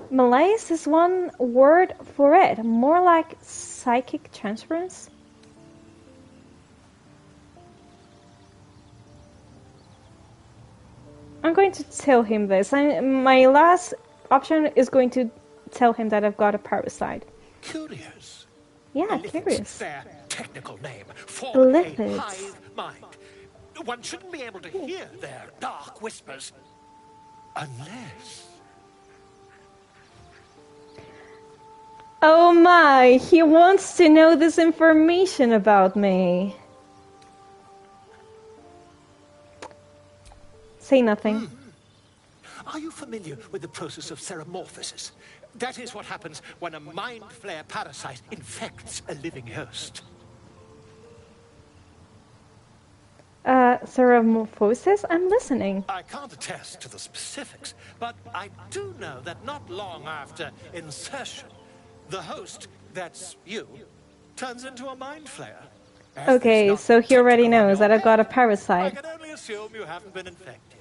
Malaise is one word for it, more like psychic transference. I'm going to tell him this. My last option is going to tell him that I've got a parasite. Curious. Yeah, curious. Their technical name for Lithids. a hive mind. One shouldn't be able to hear their dark whispers unless... Oh my, he wants to know this information about me. Say nothing. Are you familiar with the process of theromorphosis? That is what happens when a mind flare parasite infects a living host. Theromorphosis? I'm listening. I can't attest to the specifics, but I do know that not long after insertion, the host, that's you, turns into a mind flare. Okay, so he already knows that I've got a parasite. I can only assume you haven't been infected.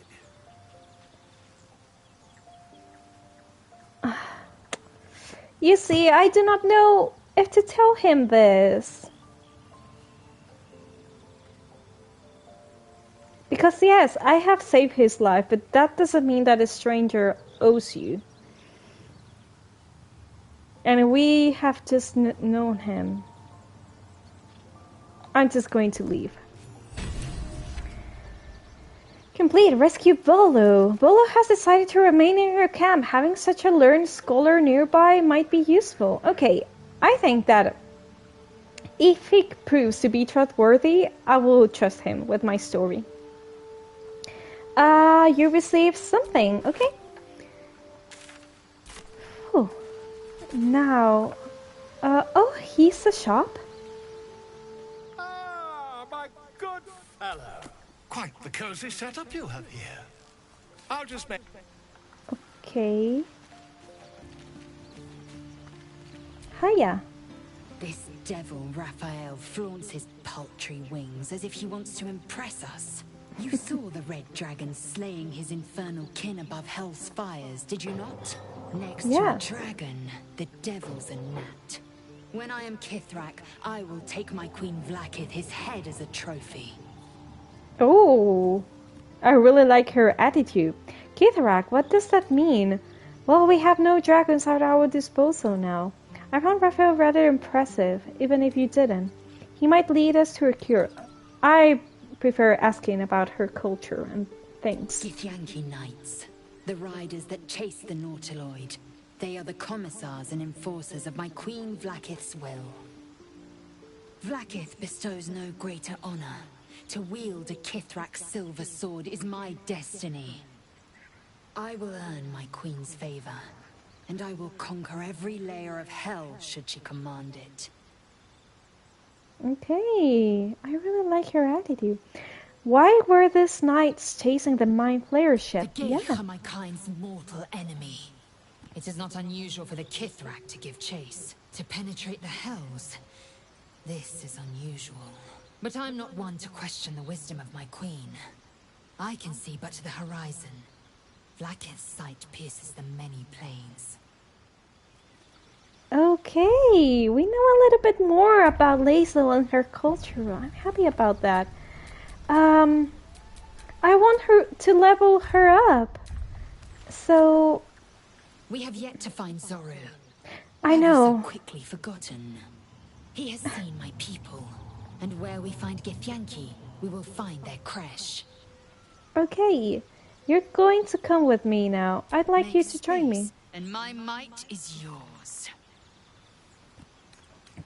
You see, I do not know if to tell him this. Because yes, I have saved his life, but that doesn't mean that a stranger owes you. And we have just known him. I'm just going to leave. complete. Rescue Bolo. Bolo has decided to remain in her camp. Having such a learned scholar nearby might be useful. Okay, I think that if he proves to be trustworthy, I will trust him with my story. You received something. Okay. Whew. Now, oh, he's the shop. Ah, my good fellow. Quite the cozy setup you have here. I'll just make... Okay. Hiya. This devil Raphael flaunts his paltry wings as if he wants to impress us. You saw the red dragon slaying his infernal kin above hell's fires, did you not? Next to a dragon, the devil's a gnat. When I am Kithrak, I will take my queen Vlaakith his head as a trophy. Oh, I really like her attitude. Kithrak, what does that mean? Well, we have no dragons at our disposal now. I found Raphael rather impressive, even if you didn't. He might lead us to a cure. I prefer asking about her culture and things. Githyanki Knights, the riders that chase the Nautiloid. They are the commissars and enforcers of my queen Vlaakith's will. Vlaakith bestows no greater honor. To wield a Kithrak's silver sword is my destiny. I will earn my queen's favor, and I will conquer every layer of hell should she command it. Okay, I really like her attitude. Why were these knights chasing the Mind Flayer ship? The Gale are my kind's mortal enemy. It is not unusual for the Kithrak to give chase, to penetrate the hells. This is unusual. But I'm not one to question the wisdom of my queen. I can see but to the horizon. Vlaakith's sight pierces the many planes. Okay, we know a little bit more about Lae'zel and her culture. I'm happy about that. I want her to level her up. So... We have yet to find Zoru. I know. So quickly forgotten. He has seen my people. And where we find Githyanki, we will find their crash. Okay, you're going to come with me now. I'd like you to join me. And my might is yours.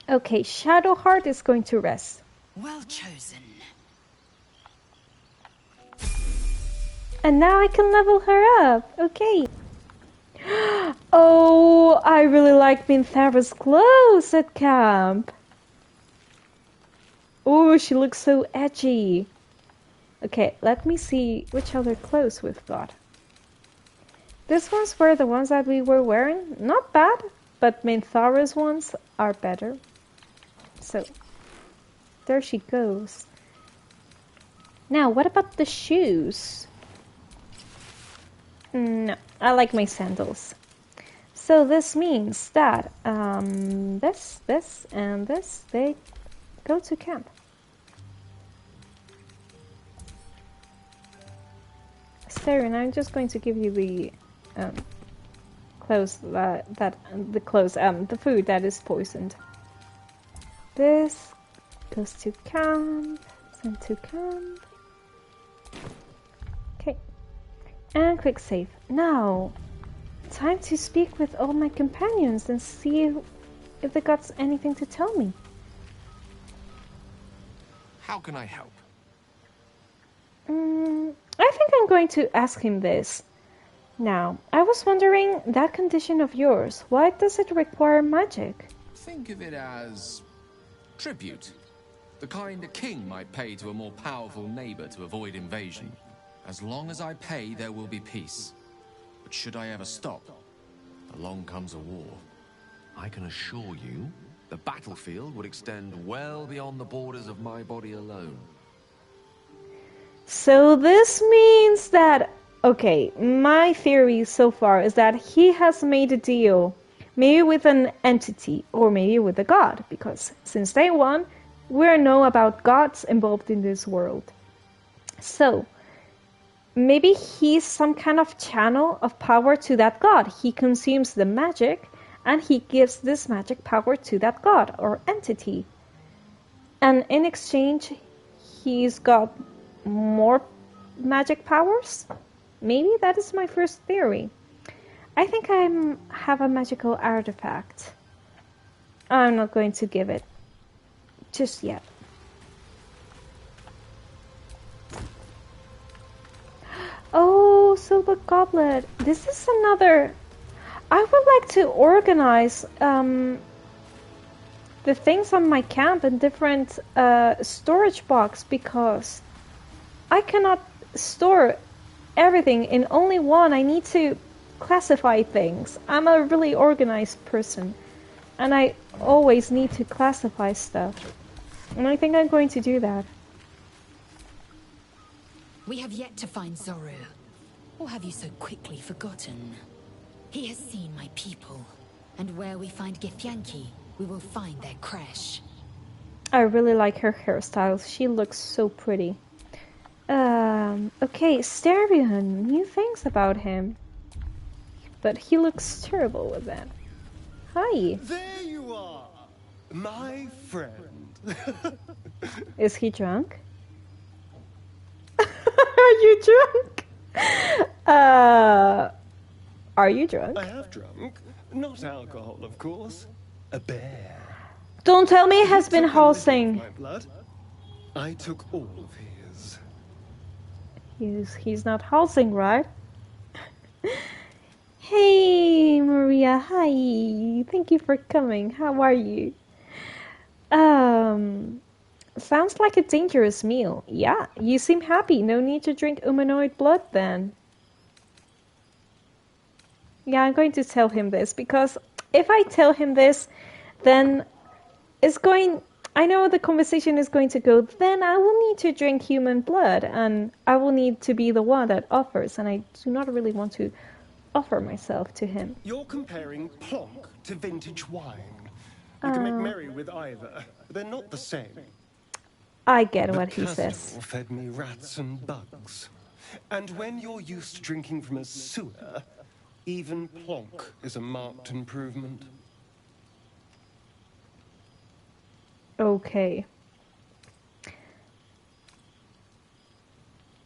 Okay, Shadowheart is going to rest. Well chosen. And now I can level her up. Okay. Oh, I really like Minthara's clothes at camp. Oh, she looks so edgy. Okay, let me see which other clothes we've got. These ones were the ones that we were wearing. Not bad, but Minthara's ones are better. So, there she goes. Now, what about the shoes? No, I like my sandals. So this means that this, and this, they go to camp. Astarion, I'm just going to give you the clothes the food that is poisoned. This goes to camp, sent to camp. Okay, and quick save. Now, time to speak with all my companions and see if they got anything to tell me. How can I help? I think I'm going to ask him this. Now, I was wondering, that condition of yours, why does it require magic? Think of it as tribute. The kind a king might pay to a more powerful neighbor to avoid invasion. As long as I pay, there will be peace. But should I ever stop, along comes a war. I can assure you, the battlefield would extend well beyond the borders of my body alone. So this means that, okay, my theory so far is that he has made a deal, maybe with an entity, or maybe with a god, because since day one, we know about gods involved in this world. So, maybe he's some kind of channel of power to that god. He consumes the magic, and he gives this magic power to that god, or entity. And in exchange, he's got more magic powers? Maybe that is my first theory. I think I have a magical artifact. I'm not going to give it just yet. Oh, silver goblet. This is another... I would like to organize the things on my camp in different storage box, because I cannot store everything in only one. I need to classify things. I'm a really organized person, and I always need to classify stuff. And I think I'm going to do that. We have yet to find Zoru. Or have you so quickly forgotten? He has seen my people, and where we find Githyanki, we will find their crash. I really like her hairstyle. She looks so pretty. Okay, Astarion. New things about him. But he looks terrible with that. Hi. There you are, my friend. Is he drunk? Are you drunk? Are you drunk? I have drunk. Not alcohol, of course. A bear. Don't tell me he has been halsing. My blood. I took all of his. He's not halsing, right? Hey, Maria. Hi. Thank you for coming. How are you? Sounds like a dangerous meal. Yeah, you seem happy. No need to drink humanoid blood then. Yeah, I'm going to tell him this, because if I tell him this, then it's going... I know the conversation is going to go, then I will need to drink human blood, and I will need to be the one that offers, and I do not really want to offer myself to him. You're comparing plonk to vintage wine. You can make merry with either, but they're not the same. I get what he says. Fed me rats and bugs. And when you're used to drinking from a sewer, even plonk is a marked improvement. Okay.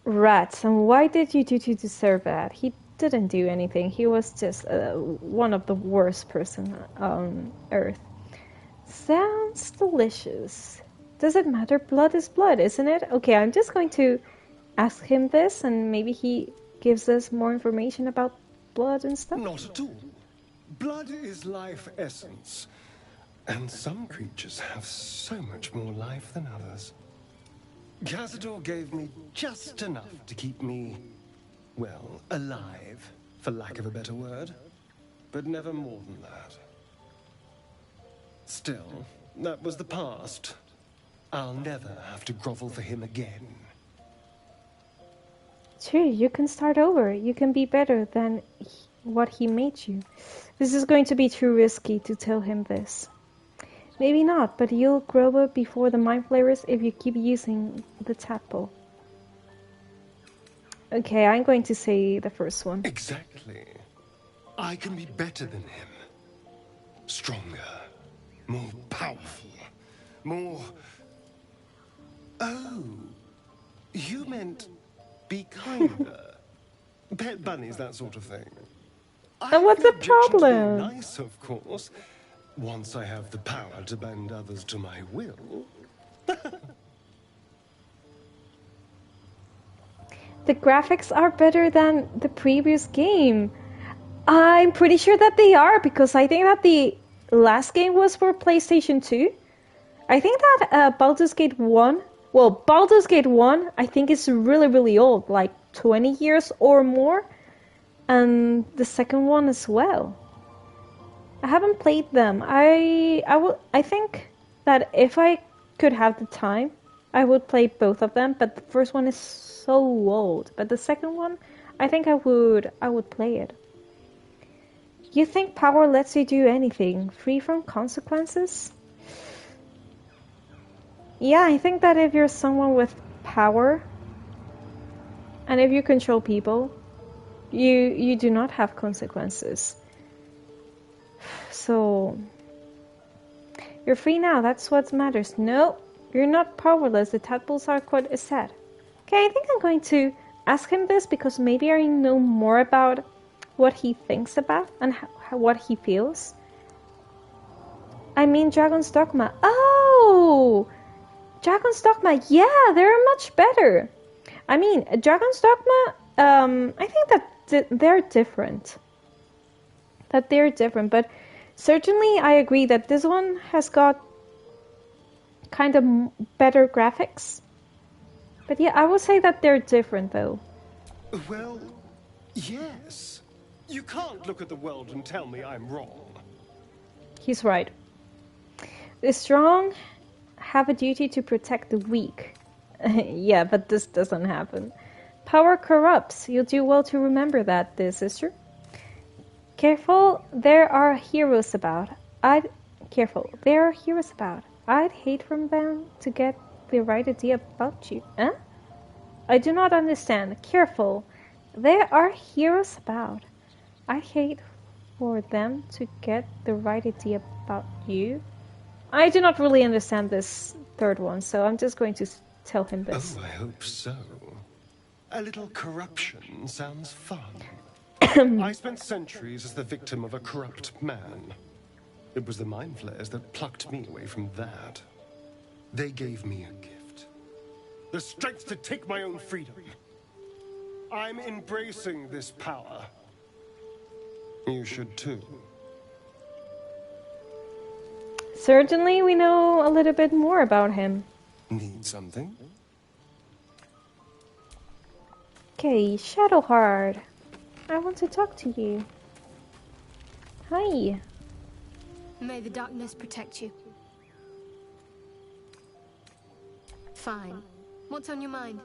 Rats, and why did you do to deserve that? He didn't do anything. He was just one of the worst person on Earth. Sounds delicious. Does it matter? Blood is blood, isn't it? Okay, I'm just going to ask him this, and maybe he gives us more information about blood and stuff. Not at all. Blood is life essence. And some creatures have so much more life than others. Cazador gave me just enough to keep me, well, alive, for lack of a better word. But never more than that. Still, that was the past. I'll never have to grovel for him again. Sure, you can start over. You can be better than what he made you. This is going to be too risky to tell him this. Maybe not, but you'll grow up before the mind flayers if you keep using the tadpole. Okay, I'm going to say the first one. Exactly. I can be better than him. Stronger. More powerful. More... Oh. You meant be kinder. Pet bunnies, that sort of thing. And what's the problem? Nice, of course. Once I have the power to bend others to my will. The graphics are better than the previous game. I'm pretty sure that they are, because I think that the last game was for PlayStation 2. I think that Baldur's Gate 1... Well, Baldur's Gate 1, I think is really, really old. Like 20 years or more. And the second one as well. I haven't played them. I think that if I could have the time, I would play both of them, but the first one is so old. But the second one, I think I would play it. You think power lets you do anything, free from consequences? Yeah, I think that if you're someone with power, and if you control people, you do not have consequences. So, you're free now, that's what matters. No, you're not powerless, the tadpoles are quite sad. Okay, I think I'm going to ask him this because maybe I know more about what he thinks about and what he feels. I mean, Dragon's Dogma. Oh! Dragon's Dogma, yeah, they're much better. I mean, Dragon's Dogma, I think that they're different. But certainly I agree that this one has got kind of better graphics. But yeah, I would say that they're different, though. Well, yes. You can't look at the world and tell me I'm wrong. He's right. The strong have a duty to protect the weak. Yeah, but this doesn't happen. Power corrupts. You'll do well to remember that, dear sister. Careful, there are heroes about. I'd hate from them to get the right idea about you. Huh? I do not understand. Careful, there are heroes about. I'd hate for them to get the right idea about you. I do not really understand this third one, so I'm just going to tell him this. Oh, I hope so. A little corruption sounds fun. I spent centuries as the victim of a corrupt man. It was the mind flayers that plucked me away from that. They gave me a gift. The strength to take my own freedom. I'm embracing this power. You should too. Certainly, we know a little bit more about him. Need something? Okay, Shadowheart. I want to talk to you. Hi. May the darkness protect you. Fine. What's on your mind?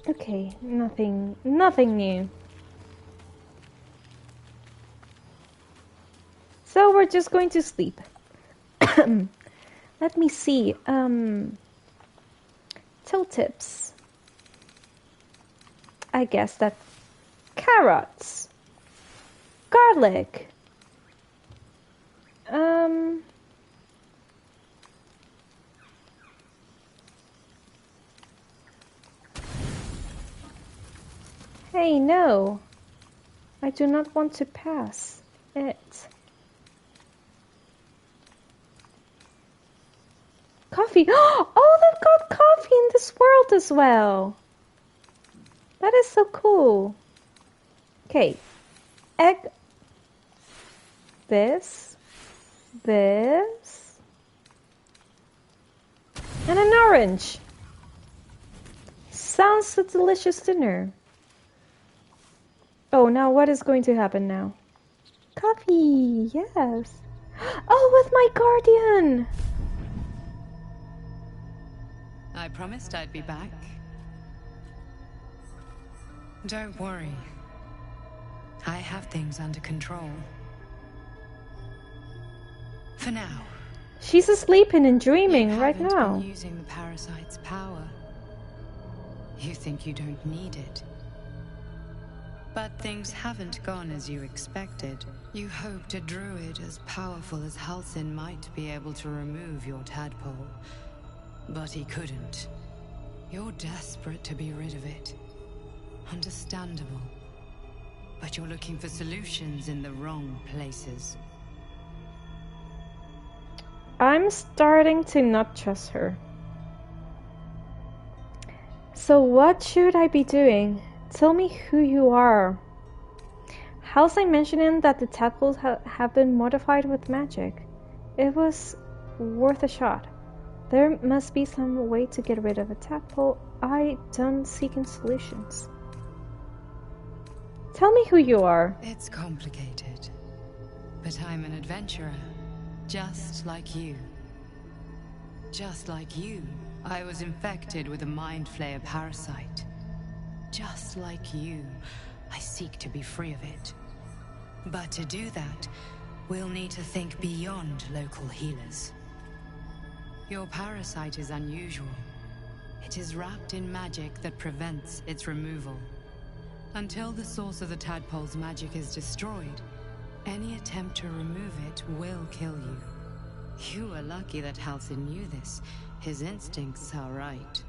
Okay, nothing new. So we're just going to sleep. Let me see. Tooltips. I guess that carrots, garlic, hey, no, I do not want to pass it. Coffee. Oh, they've got coffee in this world as well. That is so cool. Okay. Egg. This. And an orange. Sounds a delicious dinner. Oh, now what is going to happen now? Coffee. Yes. Oh, with my guardian. I promised I'd be back. Don't worry. I have things under control. For now. She's asleep and dreaming right now. Been using the parasite's power. You think you don't need it. But things haven't gone as you expected. You hoped a druid as powerful as Halsin might be able to remove your tadpole. But he couldn't. You're desperate to be rid of it. Understandable. But you're looking for solutions in the wrong places. I'm starting to not trust her. So what should I be doing? Tell me who you are. Halsin mentioning that the tadpoles have been modified with magic. It was worth a shot. There must be some way to get rid of a tadpole. I done seeking solutions. Tell me who you are. It's complicated. But I'm an adventurer. Just like you. Just like you, I was infected with a mind flayer parasite. Just like you, I seek to be free of it. But to do that, we'll need to think beyond local healers. Your parasite is unusual. It is wrapped in magic that prevents its removal. Until the source of the tadpole's magic is destroyed, any attempt to remove it will kill you. You are lucky that Halsin knew this. His instincts are right.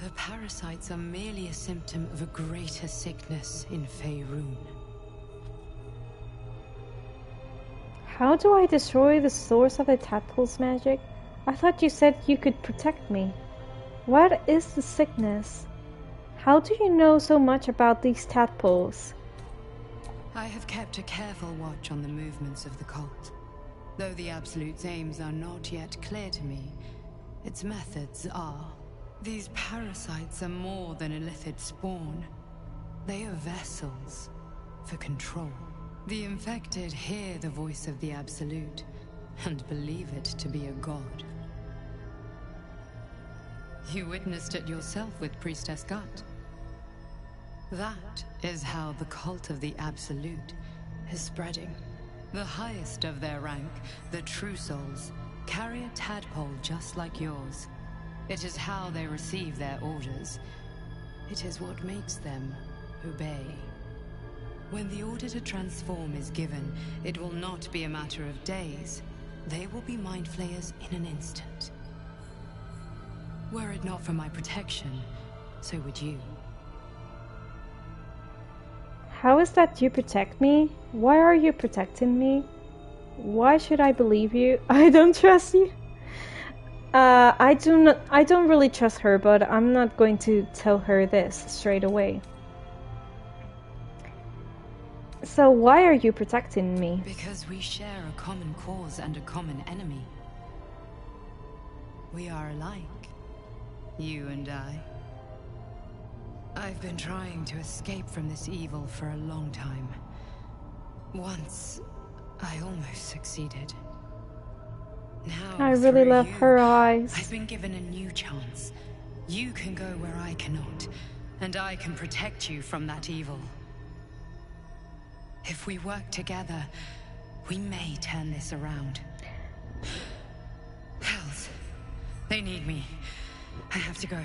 The parasites are merely a symptom of a greater sickness in Faerun. How do I destroy the source of the tadpole's magic? I thought you said you could protect me. What is the sickness? How do you know so much about these tadpoles? I have kept a careful watch on the movements of the cult. Though the Absolute's aims are not yet clear to me, its methods are. These parasites are more than illithid spawn. They are vessels for control. The infected hear the voice of the Absolute and believe it to be a god. You witnessed it yourself with Priestess Gut. That is how the cult of the Absolute is spreading. The highest of their rank, the True Souls, carry a tadpole just like yours. It is how they receive their orders. It is what makes them obey. When the order to transform is given, it will not be a matter of days. They will be mind flayers in an instant. Were it not for my protection, so would you. How is that you protect me? Why are you protecting me? Why should I believe you? I don't trust you. I don't really trust her, but I'm not going to tell her this straight away. So why are you protecting me? Because we share a common cause and a common enemy. We are alike, you and I. I've been trying to escape from this evil for a long time. Once, I almost succeeded. Now, I really love you, her eyes. I've been given a new chance. You can go where I cannot, and I can protect you from that evil. If we work together, we may turn this around. Hells, they need me. I have to go.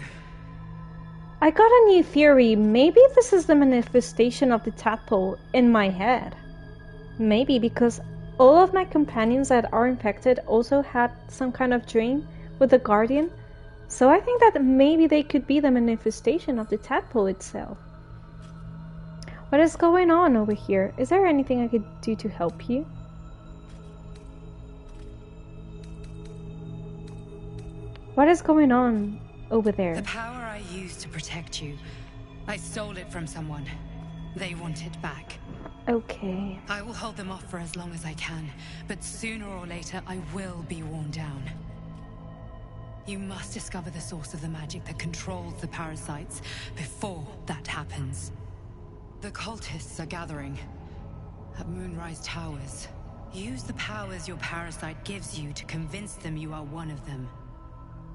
I got a new theory. Maybe this is the manifestation of the tadpole in my head. Maybe because all of my companions that are infected also had some kind of dream with the Guardian. So I think that maybe they could be the manifestation of the tadpole itself. What is going on over here? Is there anything I could do to help you? What is going on over there? The power I used to protect you, I stole it from someone. They want it back. Okay. I will hold them off for as long as I can, but sooner or later I will be worn down. You must discover the source of the magic that controls the parasites before that happens. The cultists are gathering at Moonrise Towers. Use the powers your parasite gives you to convince them you are one of them.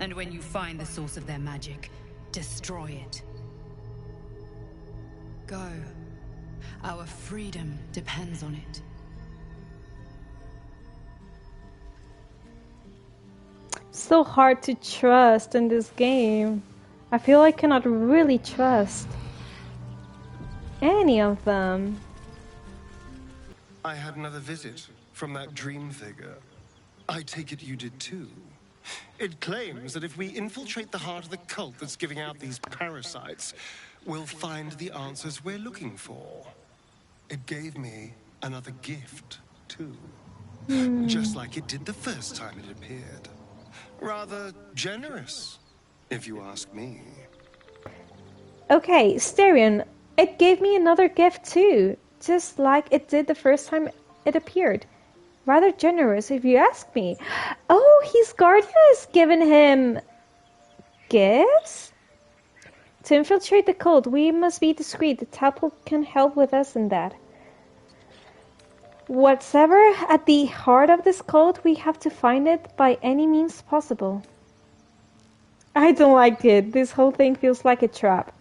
And when you find the source of their magic, destroy it. Go. Our freedom depends on it. So hard to trust in this game. I feel I cannot really trust any of them. I had another visit from that dream figure. I take it you did too. It claims that if we infiltrate the heart of the cult that's giving out these parasites, we'll find the answers we're looking for. It gave me another gift, too. Just like it did the first time it appeared. Rather generous, if you ask me. Okay, Astarion, it gave me another gift too, just like it did the first time it appeared. Rather generous, if you ask me. Oh, his guardian has given him gifts? To infiltrate the cult, we must be discreet. The tadpole can help with us in that. Whatever at the heart of this cult, we have to find it by any means possible. I don't like it. This whole thing feels like a trap.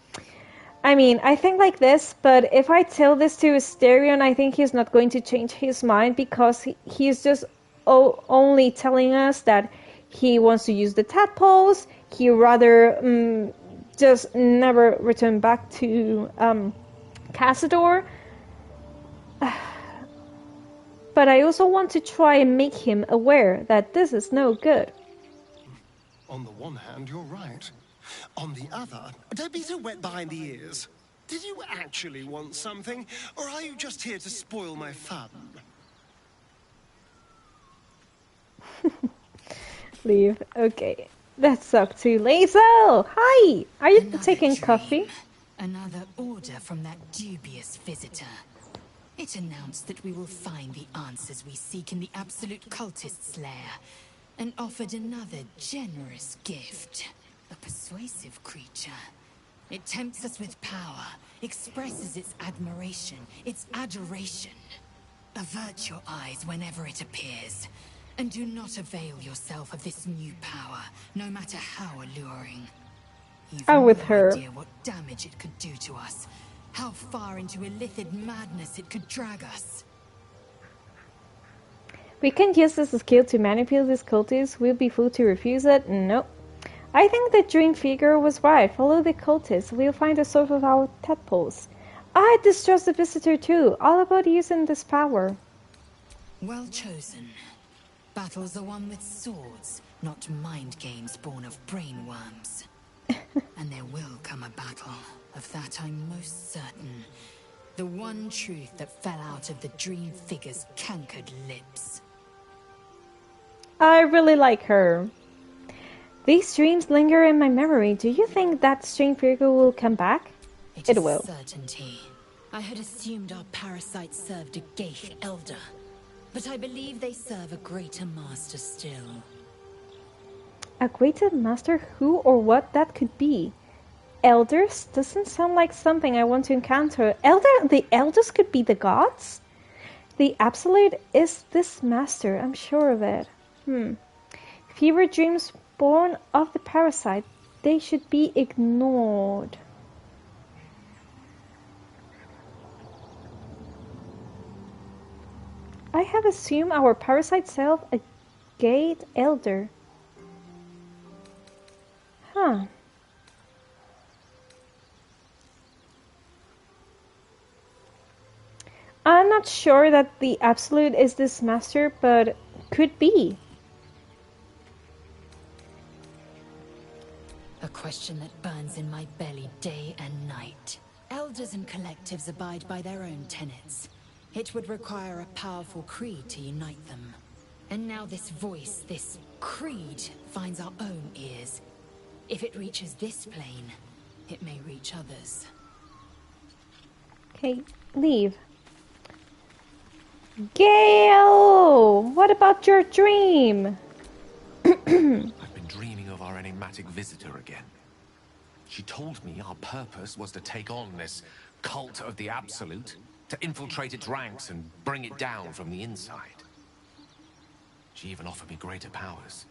I mean, I think like this, but if I tell this to Astarion, I think he's not going to change his mind because he's just only telling us that he wants to use the tadpoles. He rather just never return back to Cazador. But I also want to try and make him aware that this is no good. On the one hand, you're right. On the other, don't be so wet behind the ears. Did you actually want something, or are you just here to spoil my fun? Leave. Okay. Let's talk to Lazel! Hi! Are you Another taking dream. coffee? Another order from that dubious visitor. It announced that we will find the answers we seek in the Absolute Cultist's lair, and offered another generous gift. A persuasive creature. It tempts us with power, expresses its admiration, its adoration. Avert your eyes whenever it appears, and do not avail yourself of this new power, no matter how alluring. You've I'm with no her. idea what damage it could do to us, how far into illithid madness it could drag us. We can use this skill to manipulate these cultists. We'll be fooled to refuse it. Nope. I think the dream figure was right. Follow the cultists. We'll find the source of our tadpoles. I distrust the visitor too. All about using this power. Well chosen. Battles are won with swords, not mind games born of brainworms. And there will come a battle. Of that I'm most certain. The one truth that fell out of the dream figure's cankered lips. I really like her. These dreams linger in my memory. Do you think that strange figure will come back? It will. Certainty. I had assumed our parasites served a Gale elder, but I believe they serve a greater master still. A greater master? Who or what that could be? Elders? Doesn't sound like something I want to encounter. The elders could be the gods? The Absolute is this master, I'm sure of it. Fever dreams born of the parasite, they should be ignored. I have assumed our parasite self a Gate Elder. Huh. I'm not sure that the Absolute is this master, but could be. A question that burns in my belly day and night. Elders and collectives abide by their own tenets. It would require a powerful creed to unite them. And now this voice, this creed, finds our own ears. If it reaches this plane, it may reach others. Okay, leave. Gale! What about your dream? I've been dreaming of our enigmatic visitor again. She told me our purpose was to take on this cult of the Absolute, to infiltrate its ranks and bring it down from the inside. She even offered me greater powers,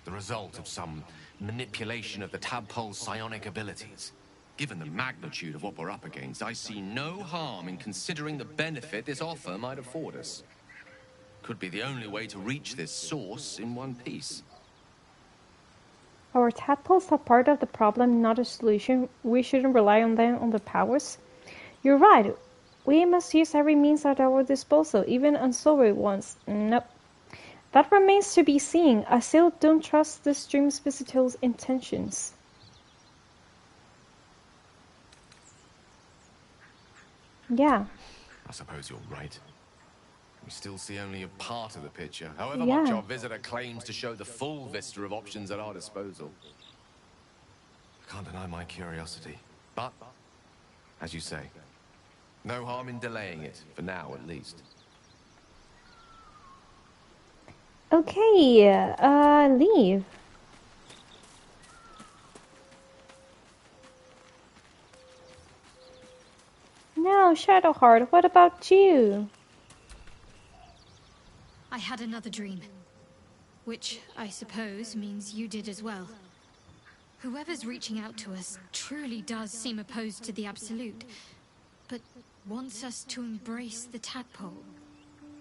the result of some manipulation of the tadpole's psionic abilities. Given the magnitude of what we're up against, I see no harm in considering the benefit this offer might afford us. Could be the only way to reach this source in one piece. Our tadpoles are part of the problem, not a solution. We shouldn't rely on them on the powers. You're right. We must use every means at our disposal, even unsavory ones. Nope. That remains to be seen. I still don't trust this dream's visitor's intentions. Yeah. I suppose you're right. We still see only a part of the picture, however much our visitor claims to show the full vista of options at our disposal. I can't deny my curiosity, but, as you say, no harm in delaying it, for now at least. Okay, leave. Now, Shadowheart, what about you? I had another dream. Which, I suppose, means you did as well. Whoever's reaching out to us truly does seem opposed to the Absolute, but wants us to embrace the tadpole.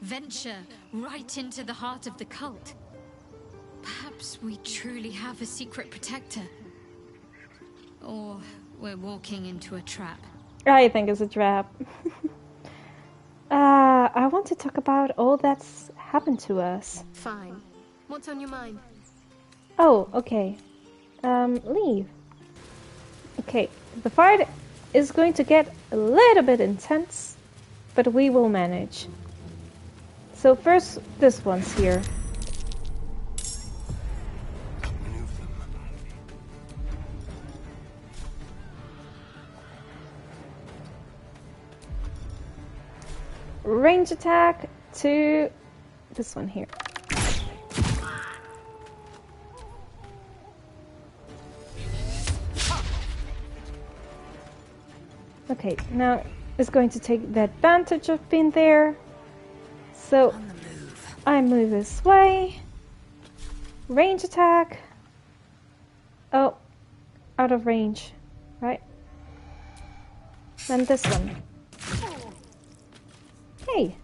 Venture right into the heart of the cult. Perhaps we truly have a secret protector. Or we're walking into a trap. I think it's a trap. I want to talk about all that's happened to us. Fine. What's on your mind? Oh, okay. Leave. Okay, the fight is going to get a little bit intense, but we will manage. So first, this one's here. Range attack to this one here. Okay, now it's going to take the advantage of being there. So I move this way. Range attack. Oh, out of range, right? And this one. Hey.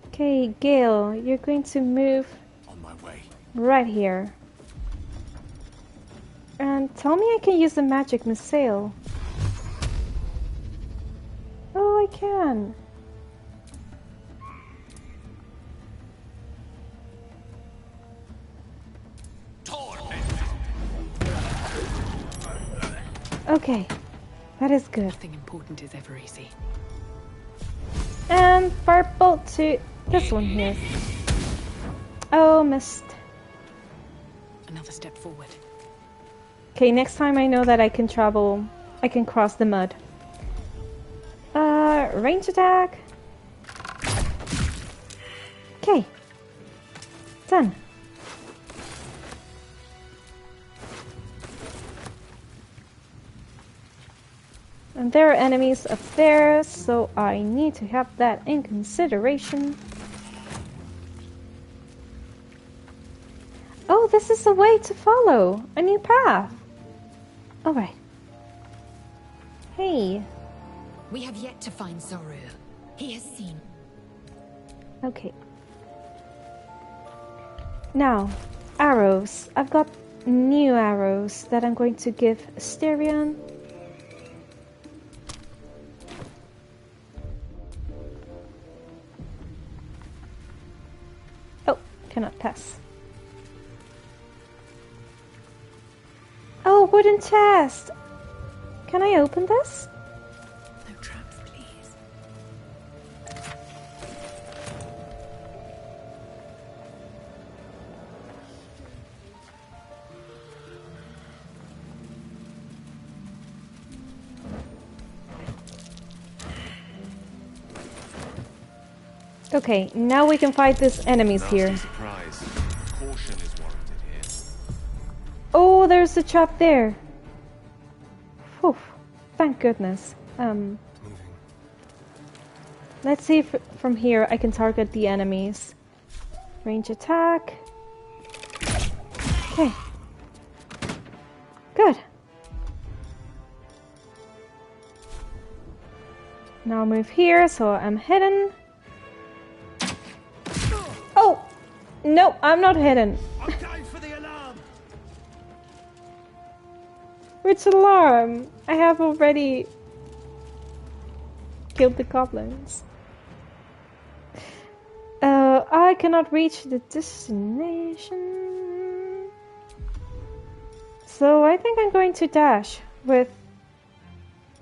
Okay, Gale, you're going to move on my way. Right here. And tell me I can use the magic missile. Oh, I can. Okay, that is good. Nothing important is ever easy. And firebolt to this one here. Oh, missed. Another step forward. Okay, next time I know that I can travel, I can cross the mud. Range attack. Okay. Done. And there are enemies up there, so I need to have that in consideration. Oh, this is a way to follow! A new path! Alright. Hey. We have yet to find Zoru. He has seen. Okay. Now, arrows. I've got new arrows that I'm going to give Astarion. Oh, cannot pass. Oh, wooden chest! Can I open this? No traps, please. Okay, now we can fight these enemies here. Surprise. Caution is warranted here. Oh, there's a trap there. Whew, thank goodness. Let's see if from here I can target the enemies. Range attack. Okay. Good. Now I'll move here so I'm hidden. Oh! No, I'm not hidden. I'm going for the alarm. Which alarm? I have already killed the goblins. I cannot reach the destination. So I think I'm going to dash with...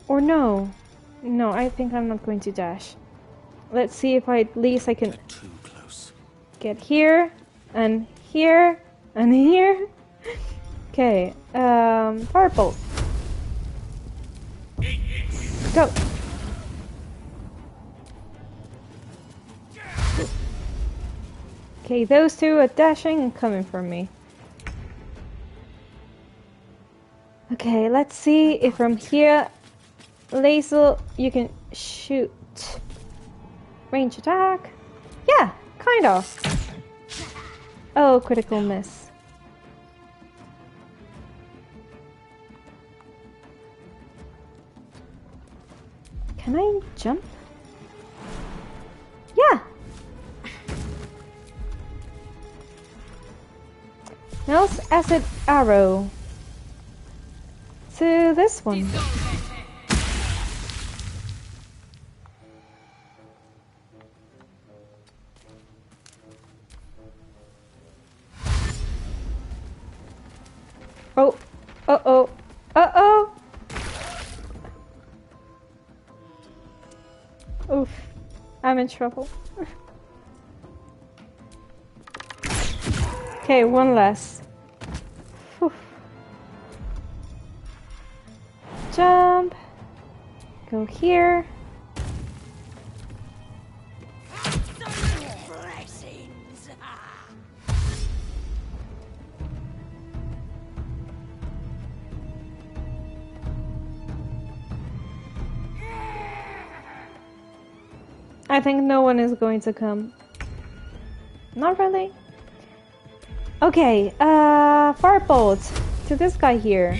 Or no. No, I think I'm not going to dash. Let's see if at least I can Too close. get here, and here, and here. Okay, firebolt. Go. Okay, those two are dashing and coming for me. Okay, let's see if from here, laser, you can shoot. Range attack. Yeah, kind of. Oh, critical miss. Can I jump? Yeah. Now it's acid arrow to this one. Oh. Uh-oh. Uh-oh. Oof. I'm in trouble. Okay, one less. Whew. Jump. Go here. I think no one is going to come. Not really. Okay, firebolt to this guy here.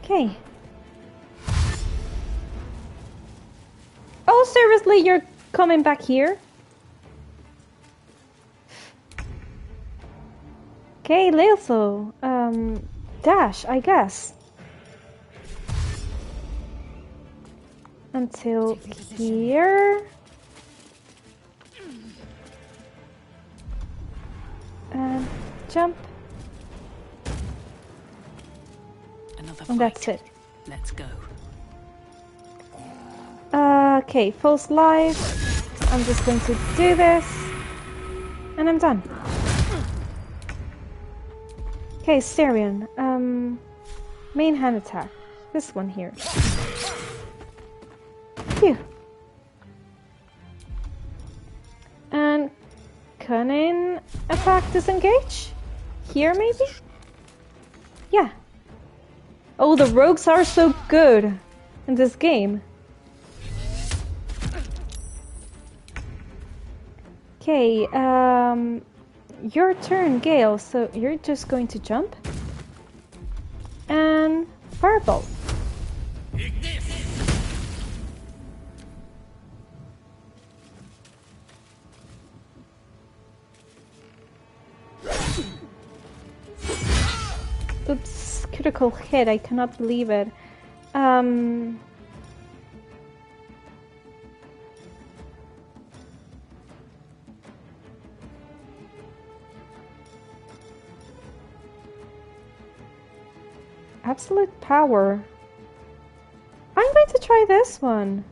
Okay. Oh, seriously, you're coming back here? Okay, Leoso. Dash, I guess. Until here. And jump. And that's it. Let's go. Okay, false life. I'm just going to do this. And I'm done. Okay, Astarion. Main hand attack. This one here. Phew. And cunning attack disengage? Here maybe? Yeah. Oh, the rogues are so good in this game. Okay, your turn, Gale, so you're just going to jump. And fireball. Oops, critical hit, I cannot believe it. Absolute power. I'm going to try this one.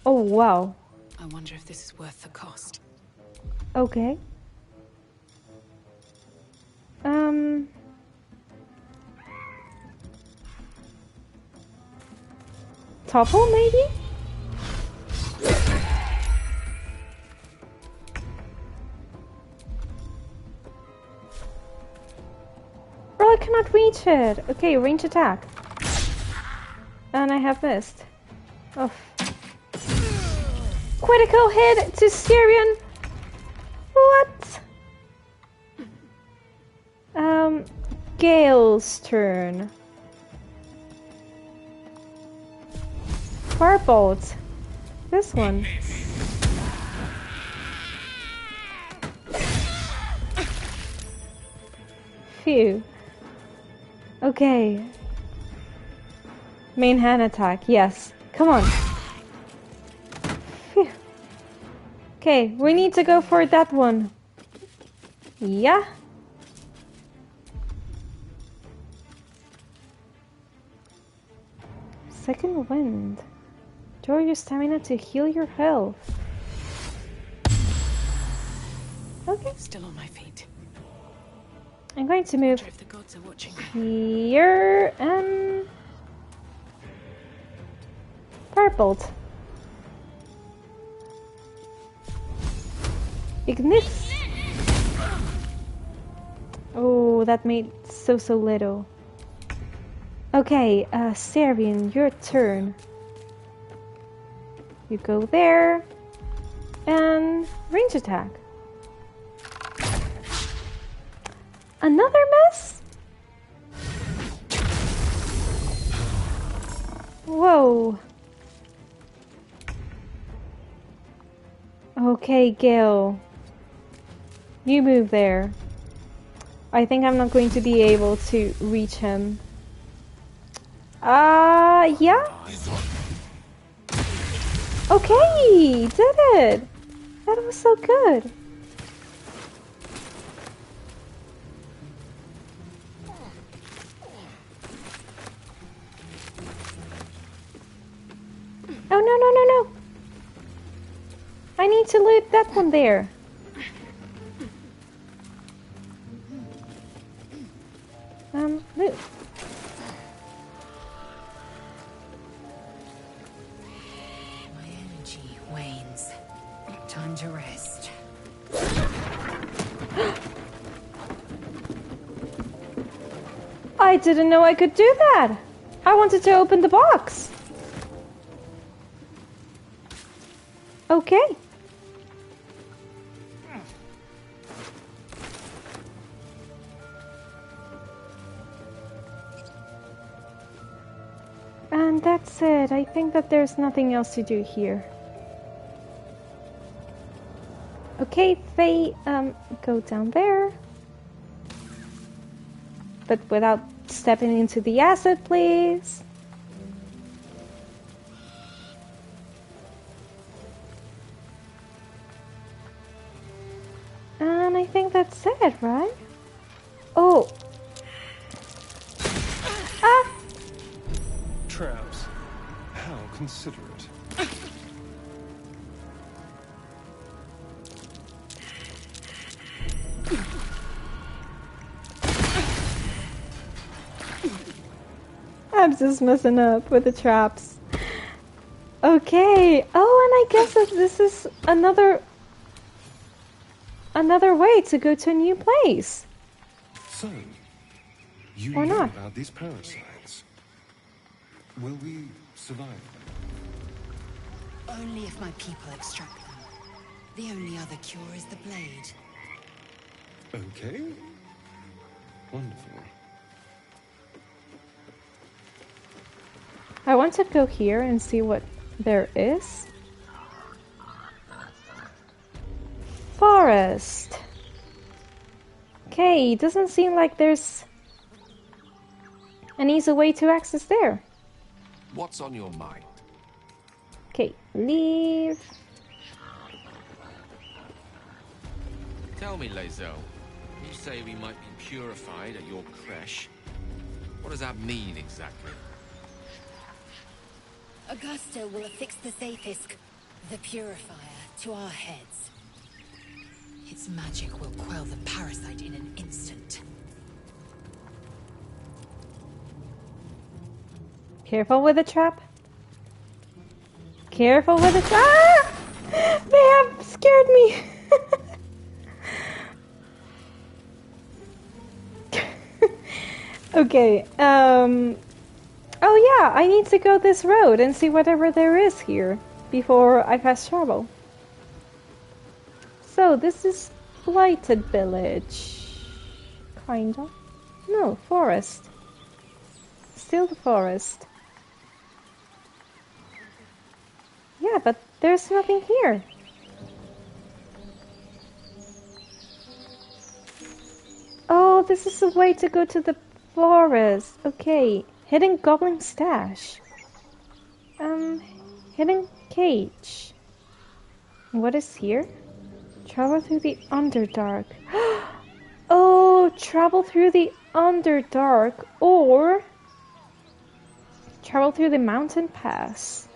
Oh, wow. I wonder if this is worth the cost. Okay. Topple, maybe? Oh, I cannot reach it. Okay, range attack. And I have missed. Oh. Critical hit to Astarion. What? Gale's turn. Firebolt. This one. Phew. Okay. Main hand attack, yes. Come on. Phew. Okay, we need to go for that one. Yeah. Second wind. Draw your stamina to heal your health. Okay. Still on my feet. I'm going to move If the gods are watching. here and firebolt. Ignis. Oh, that made so little. Okay, Astarion, your turn. You go there and range attack. Another miss? Whoa. Okay, Gale. You move there. I think I'm not going to be able to reach him. Yeah? Okay, did it! That was so good. Oh, no, no, no, no. I need to loot that one there. Loot. My energy wanes. Time to rest. I didn't know I could do that. I wanted to open the box. Okay. And that's it. I think that there's nothing else to do here. Okay, Faye, go down there. But without stepping into the acid, please. And I think that's it, right? Oh. Ah! Traps. How considerate. I'm just messing up with the traps. Okay. Oh, and I guess that this is another way to go to a new place. So, you Or know not. about these parasites. Will we survive them? Only if my people extract them. The only other cure is the blade. Okay. Wonderful. I want to go here and see what there is. Forest. Okay, doesn't seem like there's an easy way to access there. What's on your mind? Okay, leave. Tell me, Lae'zel. You say we might be purified at your creche. What does that mean exactly? Augusta will affix the Zaphisk, the purifier, to our heads. Its magic will quell the parasite in an instant. Careful with the trap. Careful with the trap. Ah! They have scared me. Okay, oh yeah, I need to go this road and see whatever there is here before I fast travel. So, this is Blighted Village. Kinda. No, forest. Still the forest. Yeah, but there's nothing here. Oh, this is the way to go to the forest. Okay. Hidden Goblin Stash. Hidden Cage. What is here? Travel through the Underdark. Oh, travel through the Underdark or travel through the mountain pass.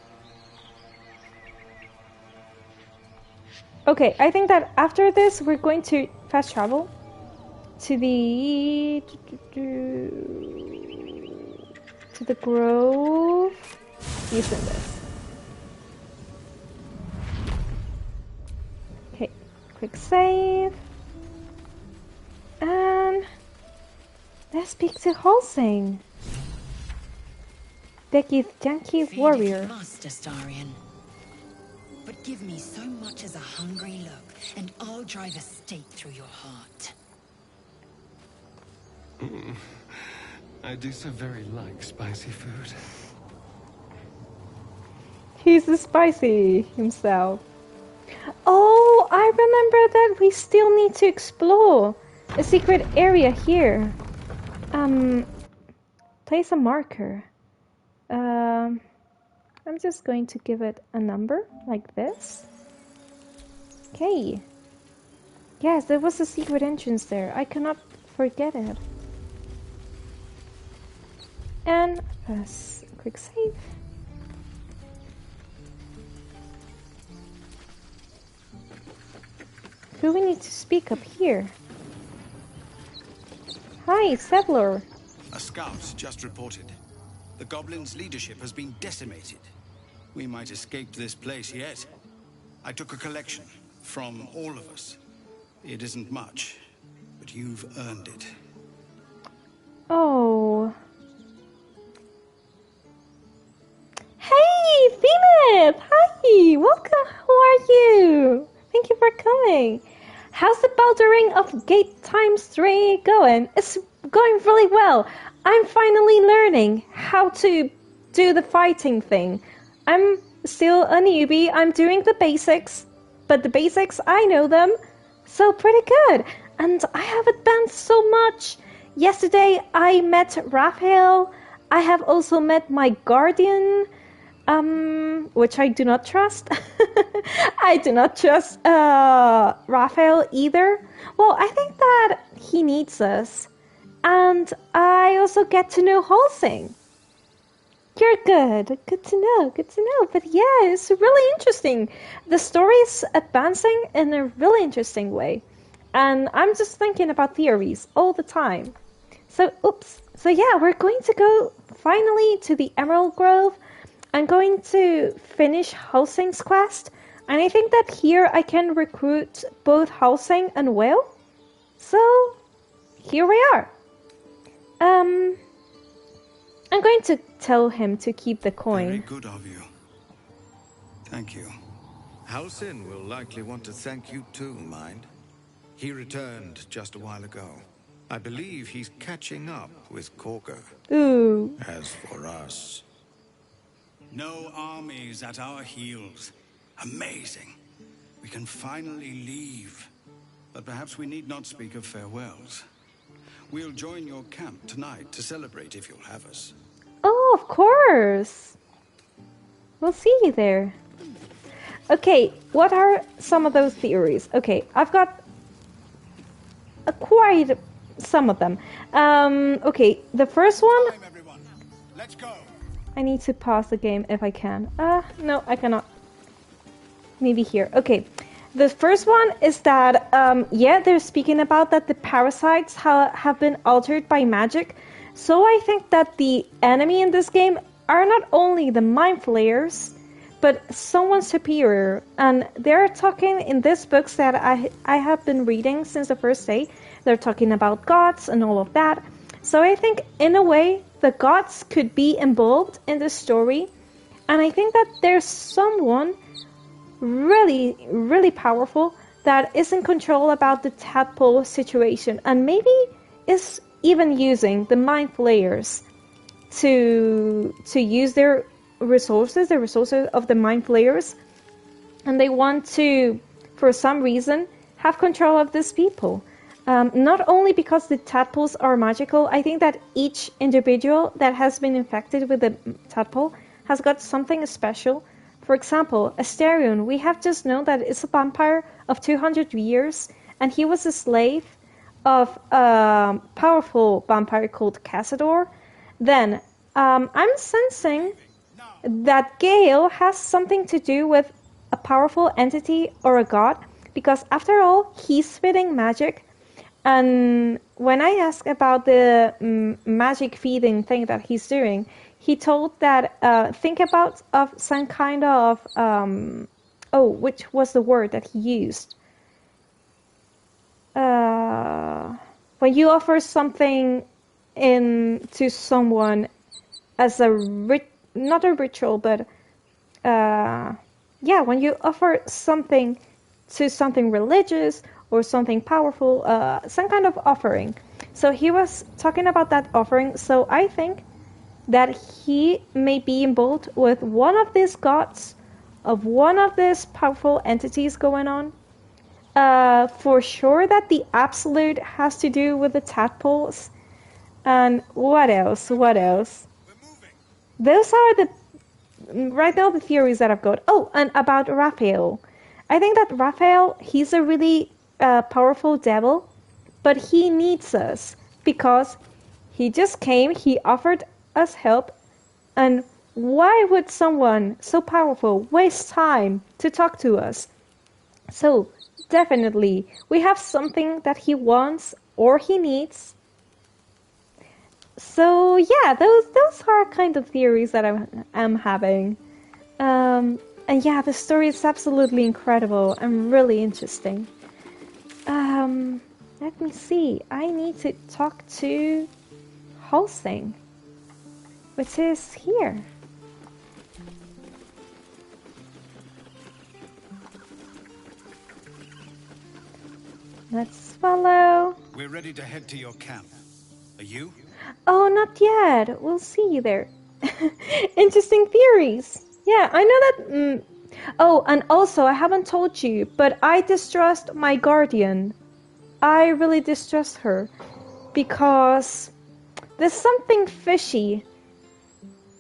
Okay, I think that after this we're going to fast travel to the grove using this. Okay, quick save. And let's speak to Halsing. Decky's Yankee warrior. Feed if you must, Astarion. But give me so much as a hungry look, and I'll drive a stake through your heart. I do so very like spicy food. He's the spicy himself. Oh, I remember that we still need to explore a secret area here. Place a marker. I'm just going to give it a number like this. Okay. Yes, there was a secret entrance there. I cannot forget it. And press quick save. Who we need to speak up here? Hi, Settler. A scout just reported. The goblins' leadership has been decimated. We might escape this place yet. I took a collection from all of us. It isn't much, but you've earned it. Oh. Hey, Philip! Hi! Welcome! How are you? Thank you for coming. How's the Baldur'ing of Gate ×3 going? It's going really well. I'm finally learning how to do the fighting thing. I'm still a newbie. I'm doing the basics, but the basics, I know them. So pretty good. And I have advanced so much. Yesterday I met Raphael. I have also met my guardian, which I do not trust. I do not trust Raphael either. Well, I think that he needs us. And I also get to know Halsing. You're good. Good to know. Good to know. But yeah, it's really interesting. The story is advancing in a really interesting way. And I'm just thinking about theories all the time. So, oops. So yeah, we're going to go finally to the Emerald Grove. I'm going to finish Halsing's quest. And I think that here I can recruit both Halsing and Will. So, here we are. I'm going to tell him to keep the coin. Very good of you. Thank you. Halsin will likely want to thank you too, mind. He returned just a while ago. I believe he's catching up with Korga. Ooh. As for us... No armies at our heels. Amazing. We can finally leave. But perhaps we need not speak of farewells. We'll join your camp tonight to celebrate if you'll have us. Oh, of course. We'll see you there. Okay, what are some of those theories? Okay, I've got quite some of them. Okay, the first one... Let's go. I need to pause the game if I can. No, I cannot. Maybe here. Okay. The first one is that, yeah, they're speaking about that the parasites have been altered by magic. So I think that the enemy in this game are not only the mind flayers, but someone superior. And they're talking in these books that I have been reading since the first day. They're talking about gods and all of that. So I think, in a way, the gods could be involved in the story. And I think that there's someone really, really powerful that is in control about the tadpole situation, and maybe is even using the mind flayers to use their resources, the resources of the mind flayers, and they want to, for some reason, have control of these people. Not only because the tadpoles are magical, I think that each individual that has been infected with the tadpole has got something special. For example, Astarion, we have just known that it's a vampire of 200 years, and he was a slave of a powerful vampire called Cazador. Then, I'm sensing that Gale has something to do with a powerful entity or a god, because after all, he's spitting magic. And when I asked about the magic feeding thing that he's doing, he told that, think about of some kind of, which was the word that he used? When you offer something to someone as not a ritual, but, yeah, when you offer something to something religious or something powerful, some kind of offering. So he was talking about that offering, so I think that he may be involved with one of these gods, of one of these powerful entities going on. For sure that the absolute has to do with the tadpoles. And what else? What else? Those are right now the theories that I've got. Oh, and about Raphael. I think that Raphael, he's a really powerful devil, but he needs us because he just came, he offered us help, and why would someone so powerful waste time to talk to us? So, definitely, we have something that he wants or he needs. So, yeah, those are kind of theories that I'm having. And yeah, the story is absolutely incredible and really interesting. Let me see. I need to talk to Hosting, which is here. Let's follow. We're ready to head to your camp. Are you? Oh, not yet. We'll see you there. Interesting theories. Yeah, I know that... Oh, and also, I haven't told you, but I distrust my guardian. I really distrust her. Because there's something fishy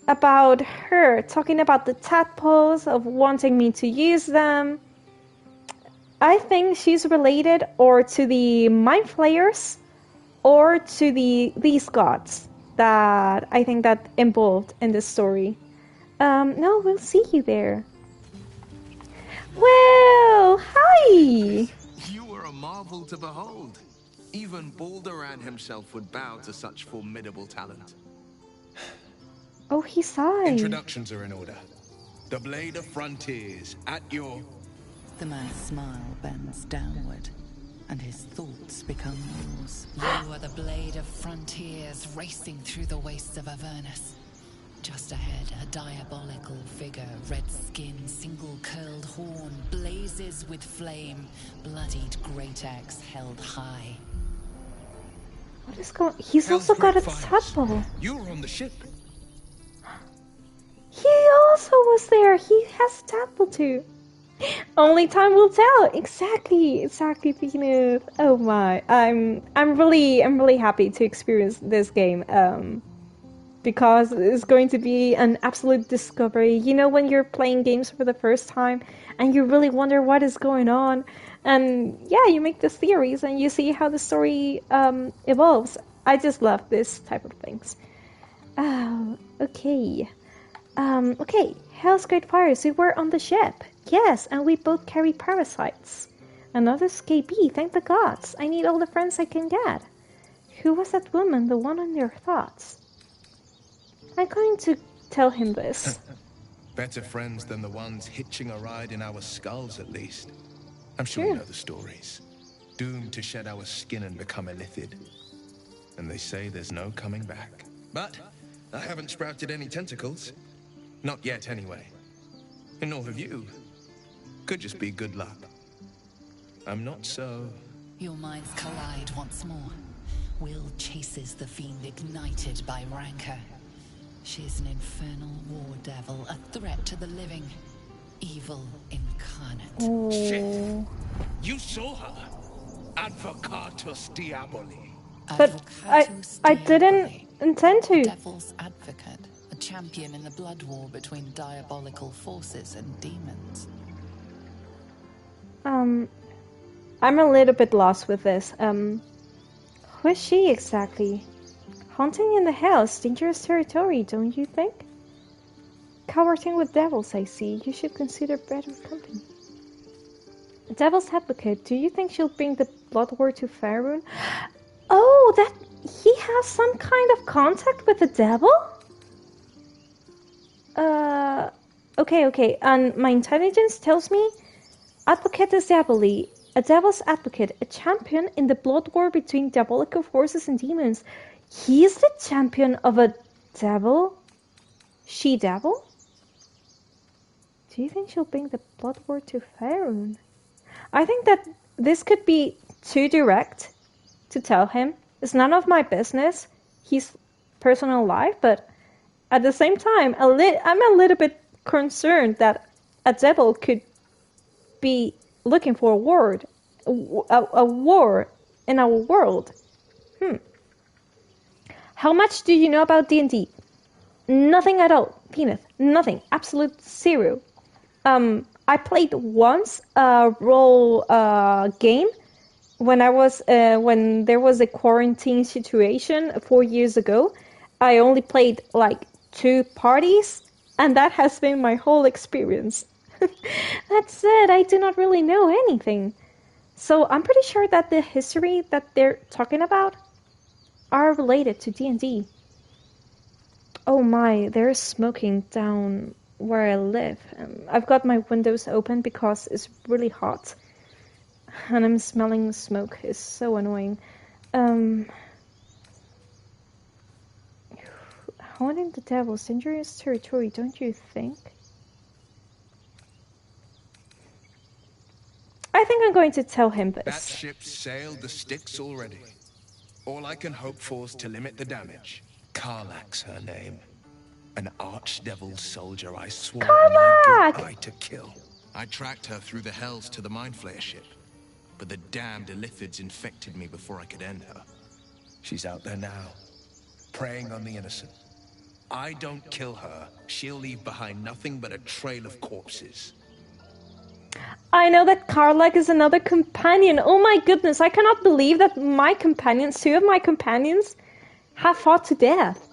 about her talking about the tadpoles, of wanting me to use them. I think she's related or to the Mind Flayers or to these gods that I think that involved in this story. No, we'll see you there. Well, hi! You were a marvel to behold. Even Balduran himself would bow to such formidable talent. Oh, he sighed. Introductions are in order. The Blade of Frontiers, at your... The man's smile bends downward, and his thoughts become yours. You are the Blade of Frontiers racing through the wastes of Avernus. Just ahead, a diabolical figure, red skin, single-curled horn, blazes with flame, bloodied great axe held high. What is going... He's also got a tadpole. You were on the ship. He also was there. He has a tadpole too. Only time will tell. Exactly, Peanut. Oh my, I'm really happy to experience this game. Because it's going to be an absolute discovery. You know, when you're playing games for the first time and you really wonder what is going on, and yeah, you make the theories and you see how the story evolves. I just love this type of things. Oh, okay. Okay, Hell's Great Fires, we were on the ship. Yes, and we both carry parasites. Another escapee, thank the gods. I need all the friends I can get. Who was that woman, the one on your thoughts? I'm going to tell him this. Better friends than the ones hitching a ride in our skulls, at least. I'm sure you know the stories. Doomed to shed our skin and become illithid. And they say there's no coming back. But I haven't sprouted any tentacles. Not yet, anyway. And nor have you. Could just be good luck. I'm not so... Your minds collide once more. Will chases the fiend ignited by rancor. She's an infernal war devil, a threat to the living. Evil incarnate. Oh. Shit! You saw her! Advocatus Diaboli. But I didn't intend to. Devil's advocate. A champion in the blood war between diabolical forces and demons. I'm a little bit lost with this. Who is she exactly? Hunting in the house, dangerous territory, don't you think? Coverting with devils, I see. You should consider better company. Devil's advocate, do you think she'll bring the blood war to Faerun? Oh, that he has some kind of contact with the devil? Okay. And my intelligence tells me Advocatus Diaboli, a devil's advocate, a champion in the blood war between diabolical forces and demons. He is the champion of a devil? She-devil? Do you think she'll bring the blood war to Faerun? I think that this could be too direct to tell him. It's none of my business, his personal life, but at the same time, I'm a little bit concerned that a devil could be looking for a war in our world. How much do you know about D&D? Nothing at all, Peanut. Nothing. Absolute zero. I played once a role game when when there was a quarantine situation 4 years ago. I only played like 2 parties, and that has been my whole experience. That's it. I do not really know anything. So I'm pretty sure that the history that they're talking about are related to D&D. Oh my, there's smoking down where I live. I've got my windows open because it's really hot. And I'm smelling smoke. It's so annoying. Haunting the devil's dangerous territory, don't you think? I think I'm going to tell him this. That ship sailed the Styx already. All I can hope for is to limit the damage. Karlak's her name. An archdevil soldier I swore my good eye to kill. I tracked her through the hells to the Mind Flayer ship. But the damned Illithids infected me before I could end her. She's out there now, preying on the innocent. I don't kill her, she'll leave behind nothing but a trail of corpses. I know that Karlak is another companion. Oh my goodness, I cannot believe that my companions, 2 of my companions, have fought to death.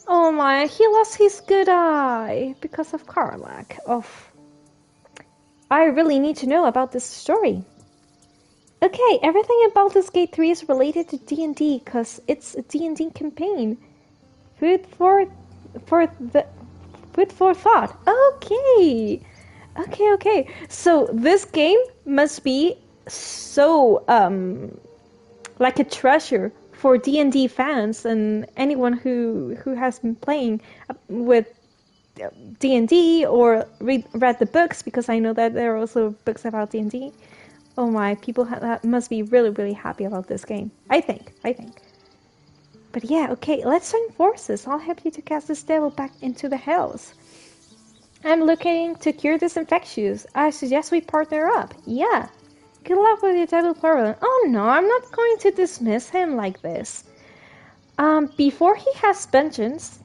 Oh my, he lost his good eye because of Karlak. Oh, I really need to know about this story. Okay, everything in Baldur's Gate 3 is related to D&D because it's a D&D campaign. Food for thought. Okay. Okay. So this game must be so like a treasure for D&D fans and anyone who has been playing with D&D or read the books, because I know that there are also books about D&D. Oh my, people must be really, really happy about this game. I think. But yeah, okay, let's join forces. I'll help you to cast this devil back into the hells. I'm looking to cure this infectious. I suggest we partner up. Yeah. Good luck with your devil problem. Oh no, I'm not going to dismiss him like this. Before he has vengeance,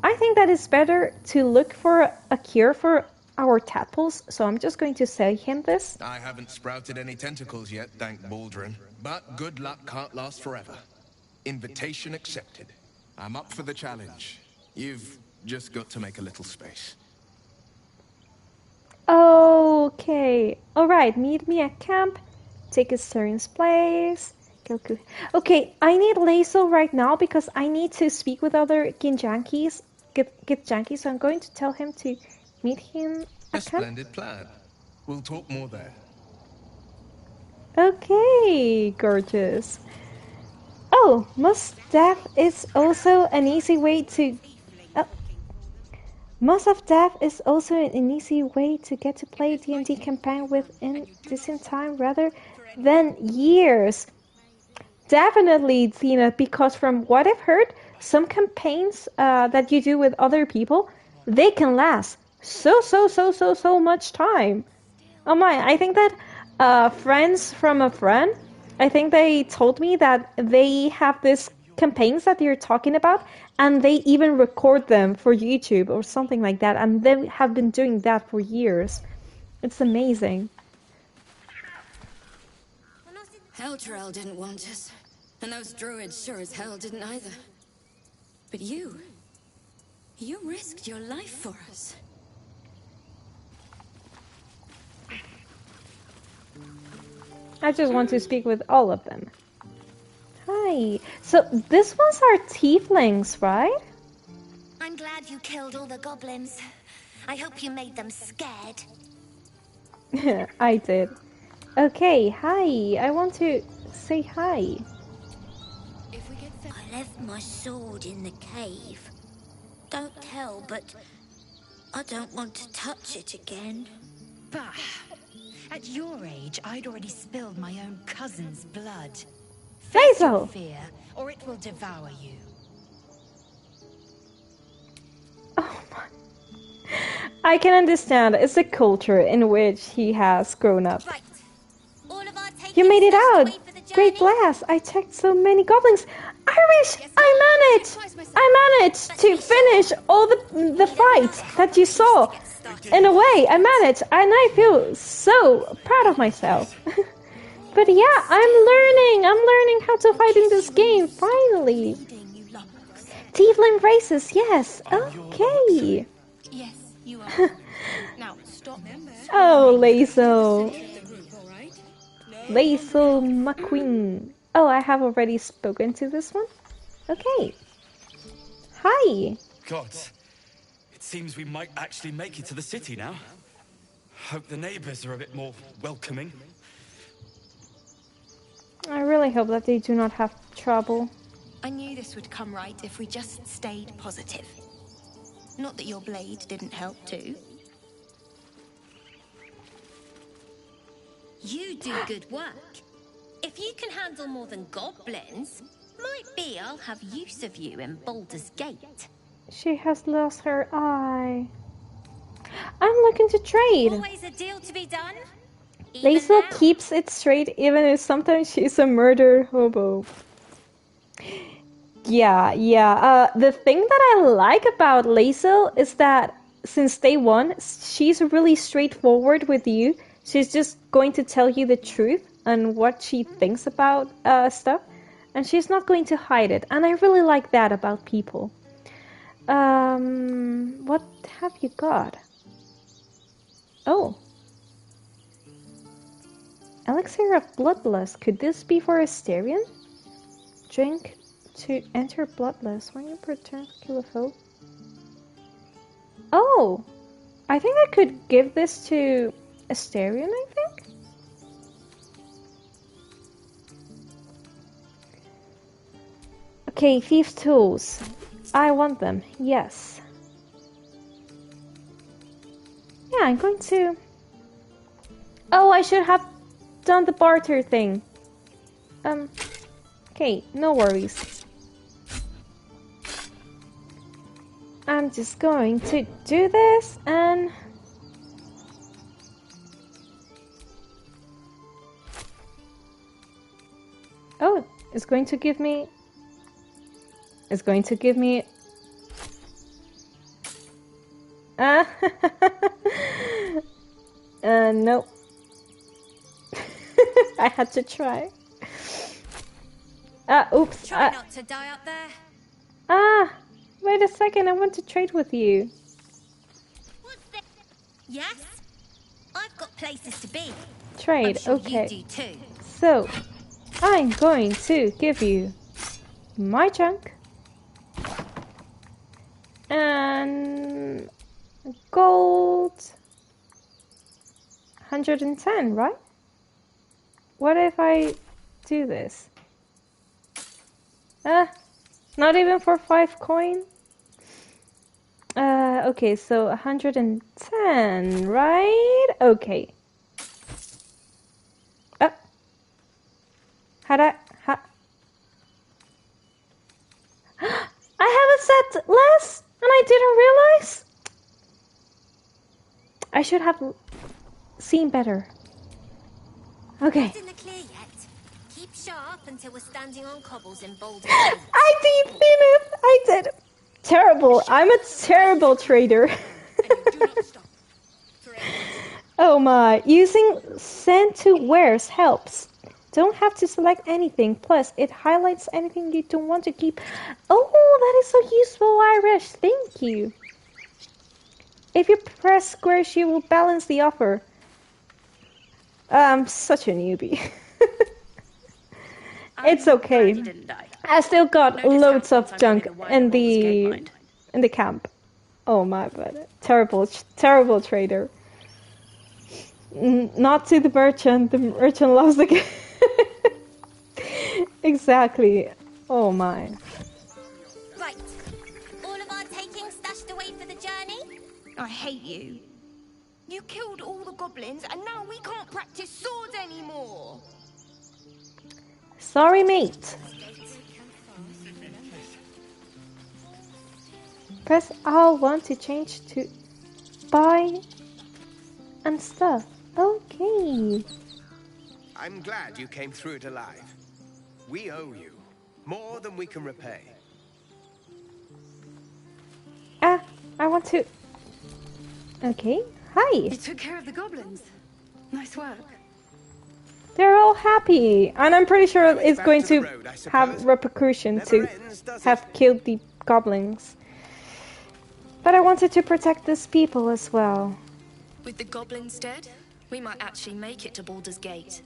I think that it's better to look for a cure for our tadpoles, so I'm just going to say him this. I haven't sprouted any tentacles yet, thank Baldrin. But good luck can't last forever. Invitation accepted. I'm up for the challenge. You've just got to make a little space. Okay. Alright, meet me at camp. Take Astarion's place. Okay, I need Lazel right now because I need to speak with other Githyanki, so I'm going to tell him to meet him at camp. A splendid plan. We'll talk more there. Okay, gorgeous. Oh, most death is also an easy way to... Most of death is also an easy way to get to play D&D campaign within decent time rather than years. Definitely, Tina, because from what I've heard, some campaigns that you do with other people, they can last so much time. Oh my, I think that friends from a friend, I think they told me that they have these campaigns that you're talking about, and they even record them for YouTube or something like that, and they have been doing that for years. It's amazing. Helterel didn't want us, and those druids sure as hell didn't either. But you risked your life for us. I just want to speak with all of them. Hi. So this ones are tieflings, right? I'm glad you killed all the goblins. I hope you made them scared. I did. Okay, hi. I want to say hi. I left my sword in the cave. Don't tell, but I don't want to touch it again. Bah! At your age, I'd already spilled my own cousin's blood. Face your fear, or it will devour you. Oh my. I can understand. It's a culture in which he has grown up. Right. All of our You made it out! Great blast! I checked so many goblins. I managed to finish all the fights that you saw. In a way, I managed, and I feel so proud of myself. But yeah, I'm learning how to fight in this game, finally. Tiefling races, yes, okay. Yes, you are. Now, stop. Oh, Lazel. Lazel McQueen. Oh, I have already spoken to this one? Okay. Hi. Gods, it seems we might actually make it to the city now. Hope the neighbors are a bit more welcoming. I really hope that they do not have trouble. I knew this would come right if we just stayed positive. Not that your blade didn't help too. You do good work. If you can handle more than goblins, might be I'll have use of you in Baldur's Gate. She has lost her eye. I'm looking to trade. Always a deal to be done. Lazel keeps it straight even if sometimes she's a murder hobo. Yeah. The thing that I like about Lazel is that since day one, she's really straightforward with you. She's just going to tell you the truth and what she thinks about stuff. And she's not going to hide it. And I really like that about people. What have you got? Oh. Elixir of Bloodlust. Could this be for Astarion? Drink to enter Bloodlust. When you return to kill a foe. Oh! I think I could give this to Astarion, I think? Okay, Thief's Tools. I want them. Yes. Yeah, I'm going to... Oh, I should have done the barter thing. Okay, no worries. I'm just going to do this and... Oh, it's going to give me... It's going to give me... Nope. I had to try. Oops. Try not to die up there. Wait a second, I want to trade with you. What's that? Yes? I've got places to be. Trade, I'm sure okay. You do too. So, I'm going to give you my junk and gold 110, right? What if I do this? Not even for 5 coin? Okay, so 110, right? Okay. I have a set less, and I didn't realize. I should have seen better. Okay. Not in the clear yet. Keep sharp until we're standing on cobbles in Baldur's Gate. I did, Zenith! I did. Terrible. I'm a terrible trader. Oh my. Using send to wares helps. Don't have to select anything. Plus, it highlights anything you don't want to keep. Oh, that is so useful, Irish. Thank you. If you press square, she will balance the offer. I'm such a newbie. It's okay. I still got loads of junk in the camp. Oh my god. Terrible trader. Not to the merchant. The merchant loves the game. Exactly. Oh my. Right. All of our taking stashed away for the journey? I hate you. You killed all the goblins and now we can't practice swords anymore. Sorry, mate. Press R1 to change to buy and stuff. Okay. I'm glad you came through it alive. We owe you more than we can repay. I want to... Okay, hi. You took care of the goblins. Nice work. They're all happy, and I'm pretty sure it's going to have repercussion to have killed the goblins. But I wanted to protect these people as well. With the goblins dead, we might actually make it to Baldur's Gate.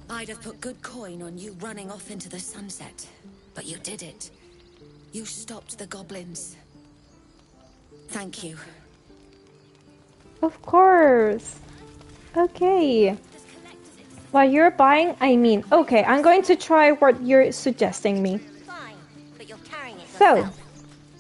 I'd have put good coin on you running off into the sunset, but you did it. You stopped the goblins. Thank you. Of course. Okay. While you're buying, I mean, okay, I'm going to try what you're suggesting me. Fine, but you're carrying it So, yourself.